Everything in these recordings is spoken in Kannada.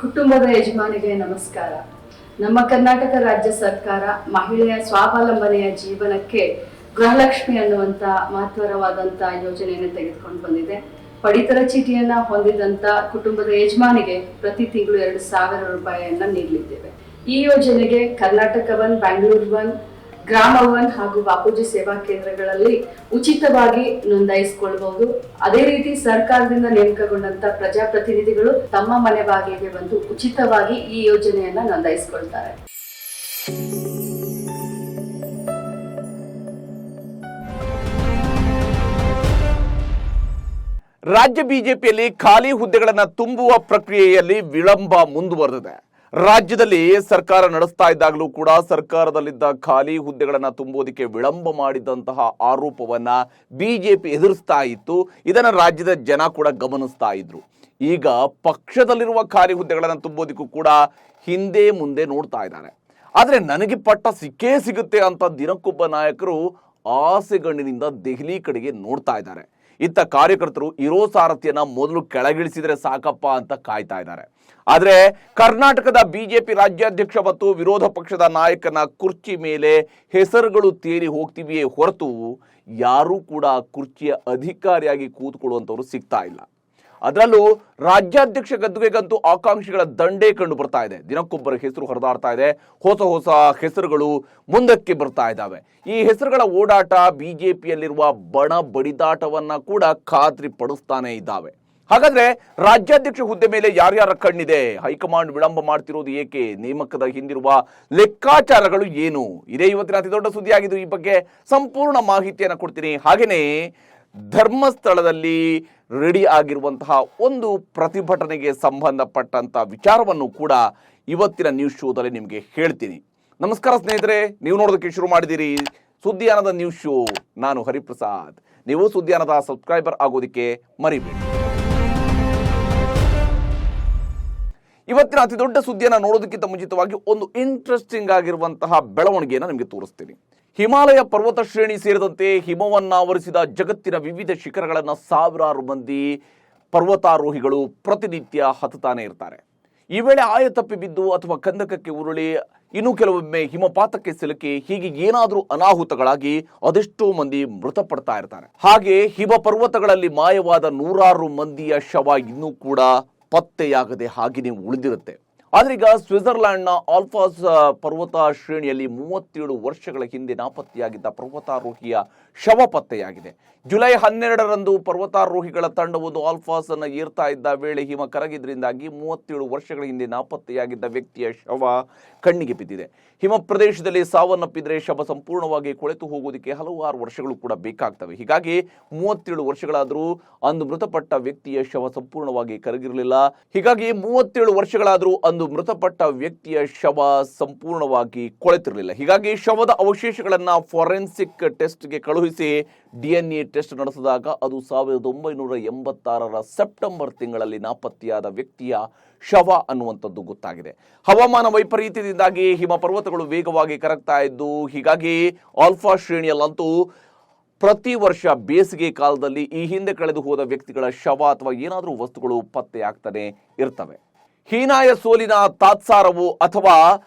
ಕುಟುಂಬದ ಯಜಮಾನಿಗೆ ನಮಸ್ಕಾರ. ನಮ್ಮ ಕರ್ನಾಟಕ ರಾಜ್ಯ ಸರ್ಕಾರ ಮಹಿಳೆಯ ಸ್ವಾವಲಂಬನೆಯ ಜೀವನಕ್ಕೆ ಗೃಹಲಕ್ಷ್ಮಿ ಅನ್ನುವಂತ ಮಹತ್ವರವಾದಂತ ಯೋಜನೆಯನ್ನು ತೆಗೆದುಕೊಂಡು ಬಂದಿದೆ. ಪಡಿತರ ಚೀಟಿಯನ್ನ ಹೊಂದಿದಂತ ಕುಟುಂಬದ ಯಜಮಾನಿಗೆ ಪ್ರತಿ ತಿಂಗಳು 2,000 ರೂಪಾಯಿಯನ್ನ ನೀಡಲಿದ್ದೇವೆ. ಈ ಯೋಜನೆಗೆ ಕರ್ನಾಟಕ ಒನ್, ಬ್ಯಾಂಗ್ಳೂರ್ ಒನ್, ಗ್ರಾಮ ಒನ್ ಹಾಗೂ ಬಾಪೂಜಿ ಸೇವಾ ಕೇಂದ್ರಗಳಲ್ಲಿ ಉಚಿತವಾಗಿ ನೋಂದಾಯಿಸಿಕೊಳ್ಳಬಹುದು. ಅದೇ ರೀತಿ ಸರ್ಕಾರದಿಂದ ನೇಮಕಗೊಂಡಂತ ಪ್ರಜಾಪ್ರತಿನಿಧಿಗಳು ತಮ್ಮ ಮನೆ ಬಾಗಿಲಿಗೆ ಬಂದು ಉಚಿತವಾಗಿ ಈ ಯೋಜನೆಯನ್ನ ನೋಂದಾಯಿಸಿಕೊಳ್ತಾರೆ. ರಾಜ್ಯ ಬಿಜೆಪಿಯಲ್ಲಿ ಖಾಲಿ ಹುದ್ದೆಗಳನ್ನು ತುಂಬುವ ಪ್ರಕ್ರಿಯೆಯಲ್ಲಿ ವಿಳಂಬ ಮುಂದುವರೆದಿದೆ. ರಾಜ್ಯದಲ್ಲಿ ಸರ್ಕಾರ ನಡೆಸ್ತಾ ಇದ್ದಾಗಲೂ ಕೂಡ ಸರ್ಕಾರದಲ್ಲಿದ್ದ ಖಾಲಿ ಹುದ್ದೆಗಳನ್ನು ತುಂಬುವುದಕ್ಕೆ ವಿಳಂಬ ಮಾಡಿದಂತಹ ಆರೋಪವನ್ನ ಬಿಜೆಪಿ ಎದುರಿಸ್ತಾ ಇತ್ತು. ಇದನ್ನು ರಾಜ್ಯದ ಜನ ಕೂಡ ಗಮನಿಸ್ತಾ ಇದ್ರು. ಈಗ ಪಕ್ಷದಲ್ಲಿರುವ ಖಾಲಿ ಹುದ್ದೆಗಳನ್ನು ತುಂಬುವುದಕ್ಕೂ ಕೂಡ ಹಿಂದೆ ಮುಂದೆ ನೋಡ್ತಾ ಇದ್ದಾರೆ. ಆದರೆ ನನಗೆ ಪಟ್ಟ ಸಿಕ್ಕೇ ಸಿಗುತ್ತೆ ಅಂತ ದಿನಕ್ಕೊಬ್ಬ ನಾಯಕರು ಆಸೆಗಣ್ಣಿನಿಂದ ದೆಹಲಿ ಕಡೆಗೆ ನೋಡ್ತಾ ಇದ್ದಾರೆ. ಇತ್ತ ಕಾರ್ಯಕರ್ತರು ಇರೋ ಸಾರಥಿಯನ್ನ ಮೊದಲು ಕೆಳಗಿಳಿಸಿದ್ರೆ ಸಾಕಪ್ಪ ಅಂತ ಕಾಯ್ತಾ ಇದ್ದಾರೆ. ಆದರೆ ಕರ್ನಾಟಕದ ಬಿಜೆಪಿ ರಾಜ್ಯಾಧ್ಯಕ್ಷ ಮತ್ತು ವಿರೋಧ ಪಕ್ಷದ ನಾಯಕನ ಕುರ್ಚಿ ಮೇಲೆ ಹೆಸರುಗಳು ತೇರಿ ಹೋಗ್ತಿವೆಯೇ ಹೊರತು ಯಾರೂ ಕೂಡ ಕುರ್ಚಿಯ ಅಧಿಕಾರಿಯಾಗಿ ಕೂತ್ಕೊಳ್ಳುವಂಥವ್ರು ಸಿಗ್ತಾ ಇಲ್ಲ. ಅದರಲ್ಲೂ ರಾಜ್ಯಾಧ್ಯಕ್ಷ ಗದ್ದುಗೆಗಂತೂ ಆಕಾಂಕ್ಷಿಗಳ ದಂಡೇ ಕಂಡು ಬರ್ತಾ ಇದೆ. ದಿನಕ್ಕೊಬ್ಬರ ಹೆಸರು ಹೊರದಾಡ್ತಾ ಇದೆ. ಹೊಸ ಹೊಸ ಹೆಸರುಗಳು ಮುಂದಕ್ಕೆ ಬರ್ತಾ ಇದ್ದಾವೆ. ಈ ಹೆಸರುಗಳ ಓಡಾಟ ಬಿಜೆಪಿಯಲ್ಲಿರುವ ಬಣ ಬಡಿದಾಟವನ್ನ ಕೂಡ ಖಾತ್ರಿ ಪಡಿಸ್ತಾನೆ ಇದ್ದಾವೆ. ಹಾಗಾದ್ರೆ ರಾಜ್ಯಾಧ್ಯಕ್ಷ ಹುದ್ದೆ ಮೇಲೆ ಯಾರ್ಯಾರ ಕಣ್ಣಿದೆ? ಹೈಕಮಾಂಡ್ ವಿಳಂಬ ಮಾಡ್ತಿರೋದು ಏಕೆ? ನೇಮಕದ ಹಿಂದಿರುವ ಲೆಕ್ಕಾಚಾರಗಳು ಏನು? ಇದೇ ಇವತ್ತಿನ ಅತಿ ದೊಡ್ಡ ಸುದ್ದಿಯಾಗಿದ್ದು. ಈ ಬಗ್ಗೆ ಸಂಪೂರ್ಣ ಮಾಹಿತಿಯನ್ನು ಕೊಡ್ತೀನಿ. ಹಾಗೇನೇ ಧರ್ಮಸ್ಥಳದಲ್ಲಿ ರೆಡಿ ಆಗಿರುವಂತಹ ಒಂದು ಪ್ರತಿಭಟನೆಗೆ ಸಂಬಂಧಪಟ್ಟಂತ ವಿಚಾರವನ್ನು ಕೂಡ ಇವತ್ತಿನ ನ್ಯೂಸ್ ಶೋದಲ್ಲಿ ನಿಮಗೆ ಹೇಳ್ತೀನಿ. ನಮಸ್ಕಾರ ಸ್ನೇಹಿತರೆ, ನೀವು ನೋಡೋದಕ್ಕೆ ಶುರು ಮಾಡಿದಿರಿ ಸುದ್ದಿಯಾನದ ನ್ಯೂಸ್ ಶೋ. ನಾನು ಹರಿಪ್ರಸಾದ್. ನೀವು ಸುದ್ದಿಯಾನದ ಸಬ್ಸ್ಕ್ರೈಬರ್ ಆಗೋದಕ್ಕೆ ಮರಿಬೇಡಿ. ಇವತ್ತಿನ ಅತಿ ದೊಡ್ಡ ಸುದ್ದಿಯನ್ನು ನೋಡೋದಕ್ಕಿಂತ ಮುಂಚಿತವಾಗಿ ಒಂದು ಇಂಟ್ರೆಸ್ಟಿಂಗ್ ಆಗಿರುವಂತಹ ಬೆಳವಣಿಗೆಯನ್ನು ನಿಮಗೆ ತೋರಿಸ್ತೀನಿ. ಹಿಮಾಲಯ ಪರ್ವತ ಶ್ರೇಣಿ ಸೇರಿದಂತೆ ಹಿಮವನ್ನಾವರಿಸಿದ ಜಗತ್ತಿನ ವಿವಿಧ ಶಿಖರಗಳನ್ನು ಸಾವಿರಾರು ಮಂದಿ ಪರ್ವತಾರೋಹಿಗಳು ಪ್ರತಿನಿತ್ಯ ಹತ್ತುತ್ತಾನೆ ಇರ್ತಾರೆ. ಈ ವೇಳೆ ಆಯತಪ್ಪಿ ಬಿದ್ದು ಅಥವಾ ಕಂದಕಕ್ಕೆ ಉರುಳಿ ಇನ್ನು ಕೆಲವೊಮ್ಮೆ ಹಿಮಪಾತಕ್ಕೆ ಸಿಲುಕಿ ಹೀಗೆ ಏನಾದರೂ ಅನಾಹುತಗಳಾಗಿ ಅದೆಷ್ಟೋ ಮಂದಿ ಮೃತಪಡ್ತಾ ಇರ್ತಾರೆ. ಹಾಗೆ ಹಿಮ ಪರ್ವತಗಳಲ್ಲಿ ಮಾಯವಾದ ನೂರಾರು ಮಂದಿಯ ಶವ ಇನ್ನೂ ಕೂಡ ಪತ್ತೆಯಾಗದೆ ಹಾಗೆಯೇ ಉಳಿದಿರುತ್ತೆ. ಆದ್ರೆ ಈಗ ಸ್ವಿಟ್ಜರ್ಲ್ಯಾಂಡ್ನ ಆಲ್ಫಾಸ್ ಪರ್ವತ ಶ್ರೇಣಿಯಲ್ಲಿ 37 ವರ್ಷಗಳ ಹಿಂದೆ ನಾಪತ್ತೆಯಾಗಿದ್ದ ಪರ್ವತಾರೋಹಿಯ ಶವ ಪತ್ತೆಯಾಗಿದೆ. ಜುಲೈ 12ರಂದು ಪರ್ವತಾರೋಹಿಗಳ ತಂಡವೊಂದು ಆಲ್ಫಾಸ್ ಅನ್ನು ಏರ್ತಾ ಇದ್ದ ವೇಳೆ ಹಿಮ ಕರಗಿದ್ರಿಂದಾಗಿ 37 ವರ್ಷಗಳ ಹಿಂದೆ ನಾಪತ್ತೆಯಾಗಿದ್ದ ವ್ಯಕ್ತಿಯ ಶವ ಕಣ್ಣಿಗೆ ಬಿದ್ದಿದೆ. ಹಿಮ ಪ್ರದೇಶದಲ್ಲಿ ಸಾವನ್ನಪ್ಪಿದ್ರೆ ಶವ ಸಂಪೂರ್ಣವಾಗಿ ಕೊಳೆತು ಹೋಗೋದಕ್ಕೆ ಹಲವಾರು ವರ್ಷಗಳು ಕೂಡ ಬೇಕಾಗ್ತವೆ. ಹೀಗಾಗಿ 37 ವರ್ಷಗಳಾದರೂ ಅಂದು ಮೃತಪಟ್ಟ ವ್ಯಕ್ತಿಯ ಶವ ಸಂಪೂರ್ಣವಾಗಿ ಕರಗಿರಲಿಲ್ಲ. ಹೀಗಾಗಿ 37 ವರ್ಷಗಳಾದರೂ ಅಂದು ಮೃತಪಟ್ಟ ವ್ಯಕ್ತಿಯ ಶವ ಸಂಪೂರ್ಣವಾಗಿ ಕೊಳೆತಿರಲಿಲ್ಲ. ಹೀಗಾಗಿ ಶವದ ಅವಶೇಷಗಳನ್ನ ಫಾರೆನ್ಸಿಕ್ ಟೆಸ್ಟ್ಗೆ ಕಳುಹಿಸಿ DNA ಟೆಸ್ಟ್ ನಡೆಸಿದಾಗ ಅದು 1986ರ ಸೆಪ್ಟೆಂಬರ್ ತಿಂಗಳಲ್ಲಿ ನಾಪತ್ತೆಯಾದ ವ್ಯಕ್ತಿಯ ಶವ ಅನ್ನುವಂಥದ್ದು ಗೊತ್ತಾಗಿದೆ. ಹವಾಮಾನ ವೈಪರೀತ್ಯದಿಂದಾಗಿ ಹಿಮ ಪರ್ವತಗಳು ವೇಗವಾಗಿ ಕರಗ್ತಾ ಇದ್ದು, ಹೀಗಾಗಿ ಆಲ್ಫಾ ಶ್ರೇಣಿಯಲ್ಲಂತೂ ಪ್ರತಿ ವರ್ಷ ಬೇಸಿಗೆ ಕಾಲದಲ್ಲಿ ಈ ಹಿಂದೆ ಕಳೆದು ಹೋದ ವ್ಯಕ್ತಿಗಳ ಶವ ಅಥವಾ ಏನಾದರೂ ವಸ್ತುಗಳು ಪತ್ತೆಯಾಗ್ತಾನೆ ಇರ್ತವೆ. ಹೀನಾಯ ಸೋಲಿನ ತಾತ್ಸಾರವು ಅಥವಾ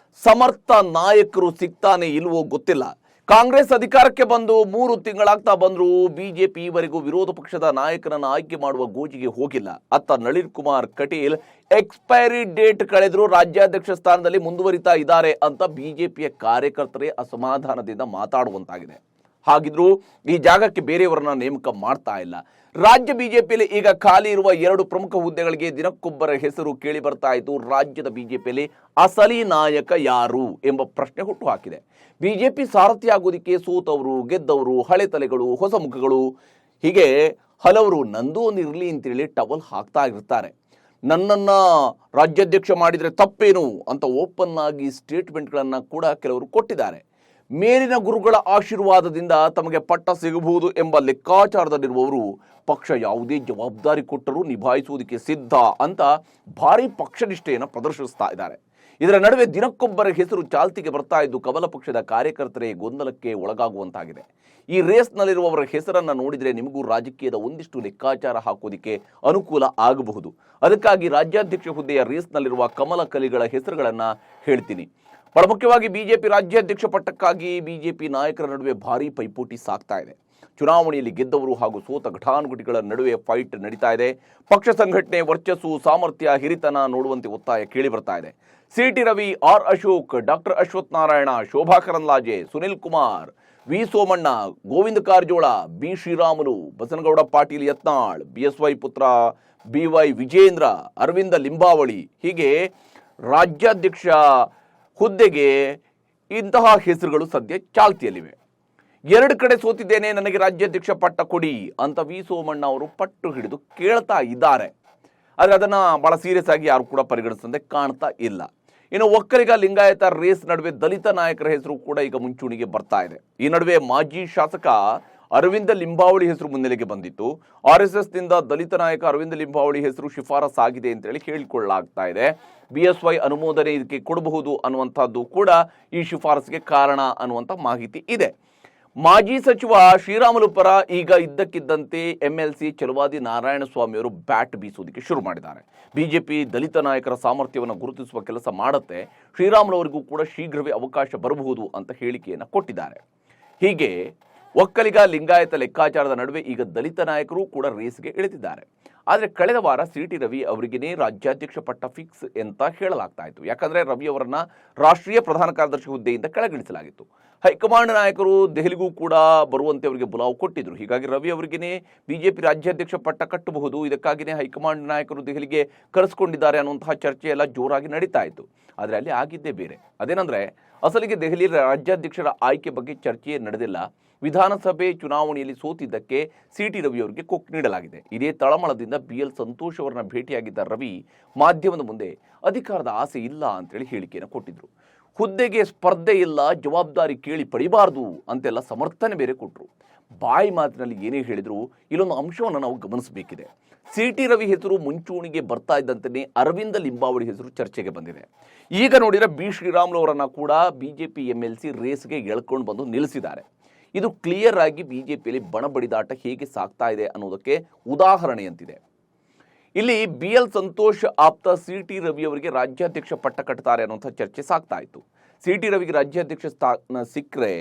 ಸಮರ್ಥ ನಾಯಕರು ಸಿಗ್ತಾನೆ ಇಲ್ವೋ ಗೊತ್ತಿಲ್ಲ. ಕಾಂಗ್ರೆಸ್ ಅಧಿಕಾರಕ್ಕೆ ಬಂದು 3 ತಿಂಗಳಾಗ್ತಾ ಬಂದರೂ ಬಿಜೆಪಿ ಈವರೆಗೂ ವಿರೋಧ ಪಕ್ಷದ ನಾಯಕನನ್ನು ಆಯ್ಕೆ ಮಾಡುವ ಗೋಜಿಗೆ ಹೋಗಿಲ್ಲ. ಅತ್ತ ನಳಿನ್ ಕುಮಾರ್ ಕಟೀಲ್ ಎಕ್ಸ್ಪೈರಿ ಡೇಟ್ ಕಳೆದರೂ ರಾಜ್ಯಾಧ್ಯಕ್ಷ ಸ್ಥಾನದಲ್ಲಿ ಮುಂದುವರಿತಾ ಇದ್ದಾರೆ ಅಂತ ಬಿಜೆಪಿಯ ಕಾರ್ಯಕರ್ತರೇ ಅಸಮಾಧಾನದಿಂದ ಮಾತಾಡುವಂತಾಗಿದೆ. ಹಾಗಿದ್ರೂ ಈ ಜಾಗಕ್ಕೆ ಬೇರೆಯವರನ್ನ ನೇಮಕ ಮಾಡ್ತಾ ಇಲ್ಲ. ರಾಜ್ಯ ಬಿಜೆಪಿಯಲ್ಲಿ ಈಗ ಖಾಲಿ ಇರುವ 2 ಪ್ರಮುಖ ಹುದ್ದೆಗಳಿಗೆ ದಿನಕ್ಕೊಬ್ಬರ ಹೆಸರು ಕೇಳಿ ಬರ್ತಾ ಇದ್ದು, ರಾಜ್ಯದ ಬಿಜೆಪಿಯಲ್ಲಿ ಅಸಲಿ ನಾಯಕ ಯಾರು ಎಂಬ ಪ್ರಶ್ನೆ ಹುಟ್ಟು ಹಾಕಿದೆ. ಬಿಜೆಪಿ ಸಾರಥಿ ಆಗೋದಿಕ್ಕೆ ಸೋತವರು, ಗೆದ್ದವರು, ಹಳೆ ತಲೆಗಳು, ಹೊಸ ಮುಖಗಳು ಹೀಗೆ ಹಲವರು ನಂದು ಒಂದು ಇರಲಿ ಅಂತೇಳಿ ಟವಲ್ ಹಾಕ್ತಾ ಇರ್ತಾರೆ. ನನ್ನನ್ನ ರಾಜ್ಯಾಧ್ಯಕ್ಷ ಮಾಡಿದರೆ ತಪ್ಪೇನು ಅಂತ ಓಪನ್ ಆಗಿ ಸ್ಟೇಟ್ಮೆಂಟ್ಗಳನ್ನು ಕೂಡ ಕೆಲವರು ಕೊಟ್ಟಿದ್ದಾರೆ. ಮೇಲಿನ ಗುರುಗಳ ಆಶೀರ್ವಾದದಿಂದ ತಮಗೆ ಪಟ್ಟ ಸಿಗಬಹುದು ಎಂಬ ಲೆಕ್ಕಾಚಾರದಲ್ಲಿರುವವರು ಪಕ್ಷ ಯಾವುದೇ ಜವಾಬ್ದಾರಿ ಕೊಟ್ಟರೂ ನಿಭಾಯಿಸುವುದಕ್ಕೆ ಸಿದ್ಧ ಅಂತ ಭಾರಿ ಪಕ್ಷನಿಷ್ಠೆಯನ್ನು ಪ್ರದರ್ಶಿಸ್ತಾ ಇದ್ದಾರೆ. ಇದರ ನಡುವೆ ದಿನಕ್ಕೊಬ್ಬರ ಹೆಸರು ಚಾಲ್ತಿಗೆ ಬರ್ತಾ ಇದ್ದು ಕಮಲ ಪಕ್ಷದ ಕಾರ್ಯಕರ್ತರೇ ಗೊಂದಲಕ್ಕೆ ಒಳಗಾಗುವಂತಾಗಿದೆ. ಈ ರೇಸ್ನಲ್ಲಿರುವವರ ಹೆಸರನ್ನು ನೋಡಿದರೆ ನಿಮಗೂ ರಾಜಕೀಯದ ಒಂದಿಷ್ಟು ಲೆಕ್ಕಾಚಾರ ಹಾಕೋದಿಕ್ಕೆ ಅನುಕೂಲ ಆಗಬಹುದು. ಅದಕ್ಕಾಗಿ ರಾಜ್ಯಾಧ್ಯಕ್ಷ ಹುದ್ದೆಯ ರೇಸ್ನಲ್ಲಿರುವ ಕಮಲ ಕಲಿಗಳ ಹೆಸರುಗಳನ್ನು ಹೇಳ್ತೀನಿ. ಬಹಳ ಮುಖ್ಯವಾಗಿ ಬಿಜೆಪಿ ರಾಜ್ಯಾಧ್ಯಕ್ಷ ಪಟ್ಟಕ್ಕಾಗಿ ಬಿಜೆಪಿ ನಾಯಕರ ನಡುವೆ ಭಾರೀ ಪೈಪೋಟಿ ಸಾಗ್ತಾ ಇದೆ. ಚುನಾವಣೆಯಲ್ಲಿ ಗೆದ್ದವರು ಹಾಗೂ ಸೋತ ಘಟಾನುಘಟಿಗಳ ನಡುವೆ ಫೈಟ್ ನಡೀತಾ ಇದೆ. ಪಕ್ಷ ಸಂಘಟನೆ, ವರ್ಚಸ್ಸು, ಸಾಮರ್ಥ್ಯ, ಹಿರಿತನ ನೋಡುವಂತೆ ಒತ್ತಾಯ ಕೇಳಿ ಬರ್ತಾ ಇದೆ. C T Ravi, R Ashok, doctor Ashwath Narayana, Shobha Karandlaje, Sunil Kumar, V Somanna, Govinda Karjol, B Sriramulu, Basanagouda Patil Yatnal, BSY ಪುತ್ರ ಬಿವೈ ವಿಜೇಂದ್ರ, ಅರವಿಂದ ಲಿಂಬಾವಳಿ, ಹೀಗೆ ರಾಜ್ಯಾಧ್ಯಕ್ಷ ಹುದ್ದೆಗೆ ಇಂತಹ ಹೆಸರುಗಳು ಸದ್ಯ ಚಾಲ್ತಿಯಲ್ಲಿವೆ. 2 ಕಡೆ ಸೋತಿದ್ದೇನೆ, ನನಗೆ ರಾಜ್ಯಾಧ್ಯಕ್ಷ ಪಟ್ಟ ಕೊಡಿ ಅಂತ ವಿ ಸೋಮಣ್ಣ ಅವರು ಪಟ್ಟು ಹಿಡಿದು ಕೇಳ್ತಾ ಇದ್ದಾರೆ. ಆದರೆ ಅದನ್ನು ಬಹಳ ಸೀರಿಯಸ್ ಆಗಿ ಯಾರು ಕೂಡ ಪರಿಗಣಿಸದೆ ಕಾಣ್ತಾ ಇಲ್ಲ. ಇನ್ನು ಒಕ್ಕಲಿಗ ಲಿಂಗಾಯತ ರೇಸ್ ನಡುವೆ ದಲಿತ ನಾಯಕರ ಹೆಸರು ಕೂಡ ಈಗ ಮುಂಚೂಣಿಗೆ ಬರ್ತಾ ಇದೆ. ಈ ನಡುವೆ ಮಾಜಿ ಶಾಸಕ ಅರವಿಂದ ಲಿಂಬಾವಳಿ ಹೆಸರು ಮುನ್ನೆಲೆಗೆ ಬಂದಿತ್ತು. RSSನಿಂದ ದಲಿತ ನಾಯಕ ಅರವಿಂದ ಲಿಂಬಾವಳಿ ಹೆಸರು ಶಿಫಾರಸಾಗಿದೆ ಅಂತೇಳಿ ಹೇಳಿಕೊಳ್ಳಲಾಗ್ತಾ ಇದೆ. BSY ಅನುಮೋದನೆ ಇದಕ್ಕೆ ಕೊಡಬಹುದು ಅನ್ನುವಂಥದ್ದು ಕೂಡ ಈ ಶಿಫಾರಸಿಗೆ ಕಾರಣ ಅನ್ನುವಂಥ ಮಾಹಿತಿ ಇದೆ. ಮಾಜಿ ಸಚಿವ ಶ್ರೀರಾಮುಲು ಪರ ಈಗ ಇದ್ದಕ್ಕಿದ್ದಂತೆ MLC ಚಲವಾದಿ ನಾರಾಯಣಸ್ವಾಮಿ ಅವರು ಬ್ಯಾಟ್ ಬೀಸುವುದಕ್ಕೆ ಶುರು ಮಾಡಿದ್ದಾರೆ. ಬಿಜೆಪಿ ದಲಿತ ನಾಯಕರ ಸಾಮರ್ಥ್ಯವನ್ನು ಗುರುತಿಸುವ ಕೆಲಸ ಮಾಡುತ್ತೆ, ಶ್ರೀರಾಮುಲು ಅವರಿಗೂ ಕೂಡ ಶೀಘ್ರವೇ ಅವಕಾಶ ಬರಬಹುದು ಅಂತ ಹೇಳಿಕೆಯನ್ನು ಕೊಟ್ಟಿದ್ದಾರೆ. ಹೀಗೆ ಒಕ್ಕಲಿಗ ಲಿಂಗಾಯತ ಲೆಕ್ಕಾಚಾರದ ನಡುವೆ ಈಗ ದಲಿತ ನಾಯಕರು ಕೂಡ ರೇಸ್ಗೆ ಇಳಿದಿದ್ದಾರೆ. ಆದರೆ ಕಳೆದ ವಾರ ಸಿಟಿ ರವಿ ಅವರಿಗೇನೇ ರಾಜ್ಯಾಧ್ಯಕ್ಷ ಪಟ್ಟ ಫಿಕ್ಸ್ ಅಂತ ಹೇಳಲಾಗ್ತಾ ಇತ್ತು. ಯಾಕಂದರೆ ರವಿ ಅವರನ್ನ ರಾಷ್ಟ್ರೀಯ ಪ್ರಧಾನ ಕಾರ್ಯದರ್ಶಿ ಹುದ್ದೆಯಿಂದ ಕೆಳಗಿಳಿಸಲಾಗಿತ್ತು. ಹೈಕಮಾಂಡ್ ನಾಯಕರು ದೆಹಲಿಗೂ ಕೂಡ ಬರುವಂತೆ ಅವರಿಗೆ ಬುಲಾವ್ ಕೊಟ್ಟಿದ್ರು. ಹೀಗಾಗಿ ರವಿ ಅವರಿಗೇನೆ ಬಿಜೆಪಿ ರಾಜ್ಯಾಧ್ಯಕ್ಷ ಪಟ್ಟ ಕಟ್ಟಬಹುದು, ಇದಕ್ಕಾಗಿಯೇ ಹೈಕಮಾಂಡ್ ನಾಯಕರು ದೆಹಲಿಗೆ ಕರೆಸ್ಕೊಂಡಿದ್ದಾರೆ ಅನ್ನುವಂತಹ ಚರ್ಚೆ ಎಲ್ಲ ಜೋರಾಗಿ ನಡೀತಾ ಇತ್ತು. ಆದರೆ ಅಲ್ಲಿ ಆಗಿದ್ದೇ ಬೇರೆ. ಅದೇನಂದ್ರೆ ಅಸಲಿಗೆ ದೆಹಲಿ ರಾಜ್ಯಾಧ್ಯಕ್ಷರ ಆಯ್ಕೆ ಬಗ್ಗೆ ಚರ್ಚೆಯೇ ನಡೆದಿಲ್ಲ. ವಿಧಾನಸಭೆ ಚುನಾವಣೆಯಲ್ಲಿ ಸೋತಿದ್ದಕ್ಕೆ ಸಿಟಿ ರವಿ ಅವರಿಗೆ ಕೊಕ್ ನೀಡಲಾಗಿದೆ. ಇದೇ ತಳಮಳದಿಂದ BL ಸಂತೋಷ್ ಅವರನ್ನ ಭೇಟಿಯಾಗಿದ್ದ ರವಿ ಮಾಧ್ಯಮದ ಮುಂದೆ ಅಧಿಕಾರದ ಆಸೆ ಇಲ್ಲ ಅಂತೇಳಿ ಹೇಳಿಕೆಯನ್ನು ಕೊಟ್ಟಿದ್ರು. ಹುದ್ದೆಗೆ ಸ್ಪರ್ಧೆ ಇಲ್ಲ, ಜವಾಬ್ದಾರಿ ಕೇಳಿ ಪಡಿಬಾರ್ದು ಅಂತೆಲ್ಲ ಸಮರ್ಥನೆ ಬೇರೆ ಕೊಟ್ಟರು. ಬಾಯಿ ಮಾತಿನಲ್ಲಿ ಏನೇ ಹೇಳಿದ್ರು ಇಲ್ಲೊಂದು ಅಂಶವನ್ನು ನಾವು ಗಮನಿಸಬೇಕಿದೆ. ಸಿಟಿ ರವಿ ಹೆಸರು ಮುಂಚೂಣಿಗೆ ಬರ್ತಾ ಇದ್ದಂತೆಯೇ ಅರವಿಂದ ಲಿಂಬಾವಳಿ ಹೆಸರು ಚರ್ಚೆಗೆ ಬಂದಿದೆ. ಈಗ ನೋಡಿದರೆ ಬಿ ಶ್ರೀರಾಮುಲು ಅವರನ್ನ ಕೂಡ ಬಿಜೆಪಿ MLC ರೇಸ್ಗೆ ಎಳ್ಕೊಂಡು ಬಂದು ನಿಲ್ಲಿಸಿದ್ದಾರೆ. ಇದು ಕ್ಲಿಯರ್ ಆಗಿ ಬಿಜೆಪಿಯಲ್ಲಿ ಬಣಬಡಿದಾಟ ಹೇಗೆ ಸಾಗ್ತಾ ಇದೆ ಅನ್ನೋದಕ್ಕೆ ಉದಾಹರಣೆಯಂತಿದೆ. ಇಲ್ಲಿ BL ಸಂತೋಷ್ ಆಪ್ತ ಸಿಟಿ ರವಿ ಅವರಿಗೆ ರಾಜ್ಯಾಧ್ಯಕ್ಷ ಪಟ್ಟ ಕಟ್ತಾರೆ ಅನ್ನುವಂಥ ಚರ್ಚೆ ಸಾಗ್ತಾ ಇತ್ತು. ಸಿಟಿ ರವಿಗೆ ರಾಜ್ಯಾಧ್ಯಕ್ಷ ಸ್ಥಾನ ಸಿಕ್ಕರೆ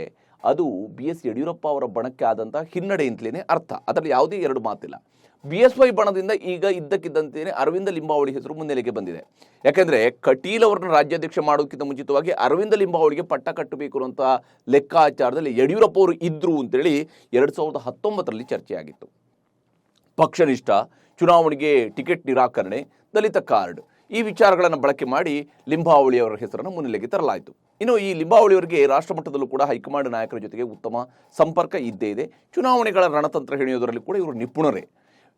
ಅದು BS ಯಡಿಯೂರಪ್ಪ ಅವರ ಬಣಕ್ಕೆ ಆದಂಥ ಹಿನ್ನಡೆ ಅಂತಲೇ ಅರ್ಥ. ಅದರಲ್ಲಿ ಯಾವುದೇ ಎರಡು ಮಾತಿಲ್ಲ. BSY ಬಣದಿಂದ ಈಗ ಇದ್ದಕ್ಕಿದ್ದಂತೆಯೇ ಅರವಿಂದ ಲಿಂಬಾವಳಿ ಹೆಸರು ಮುನ್ನೆಲೆಗೆ ಬಂದಿದೆ. ಯಾಕೆಂದರೆ ಕಟೀಲ್ ಅವರನ್ನು ರಾಜ್ಯಾಧ್ಯಕ್ಷ ಮಾಡೋದಕ್ಕಿಂತ ಮುಂಚಿತವಾಗಿ ಅರವಿಂದ ಲಿಂಬಾವಳಿಗೆ ಪಟ್ಟ ಕಟ್ಟಬೇಕು ಅನ್ನುವಂಥ ಲೆಕ್ಕಾಚಾರದಲ್ಲಿ ಯಡಿಯೂರಪ್ಪ ಅವರು ಇದ್ರು ಅಂತೇಳಿ 2019ರಲ್ಲಿ ಚರ್ಚೆಯಾಗಿತ್ತು. ಪಕ್ಷನಿಷ್ಠ, ಚುನಾವಣೆಗೆ ಟಿಕೆಟ್ ನಿರಾಕರಣೆ, ದಲಿತ ಕಾರ್ಡ್ ಈ ವಿಚಾರಗಳನ್ನು ಬಳಕೆ ಮಾಡಿ ಲಿಂಬಾವಳಿ ಅವರ ಹೆಸರನ್ನು ಮುನ್ನೆಲೆಗೆ ತರಲಾಯಿತು. ಇನ್ನು ಈ ಲಿಂಬಾವಳಿ ಅವರಿಗೆ ರಾಷ್ಟ್ರಮಟ್ಟದಲ್ಲೂ ಕೂಡ ಹೈಕಮಾಂಡ್ ನಾಯಕರ ಜೊತೆಗೆ ಉತ್ತಮ ಸಂಪರ್ಕ ಇದ್ದೇ ಇದೆ. ಚುನಾವಣೆಗಳ ರಣತಂತ್ರ ಹೆಣೆಯೋದರಲ್ಲಿ ಕೂಡ ಇವರು ನಿಪುಣರೇ.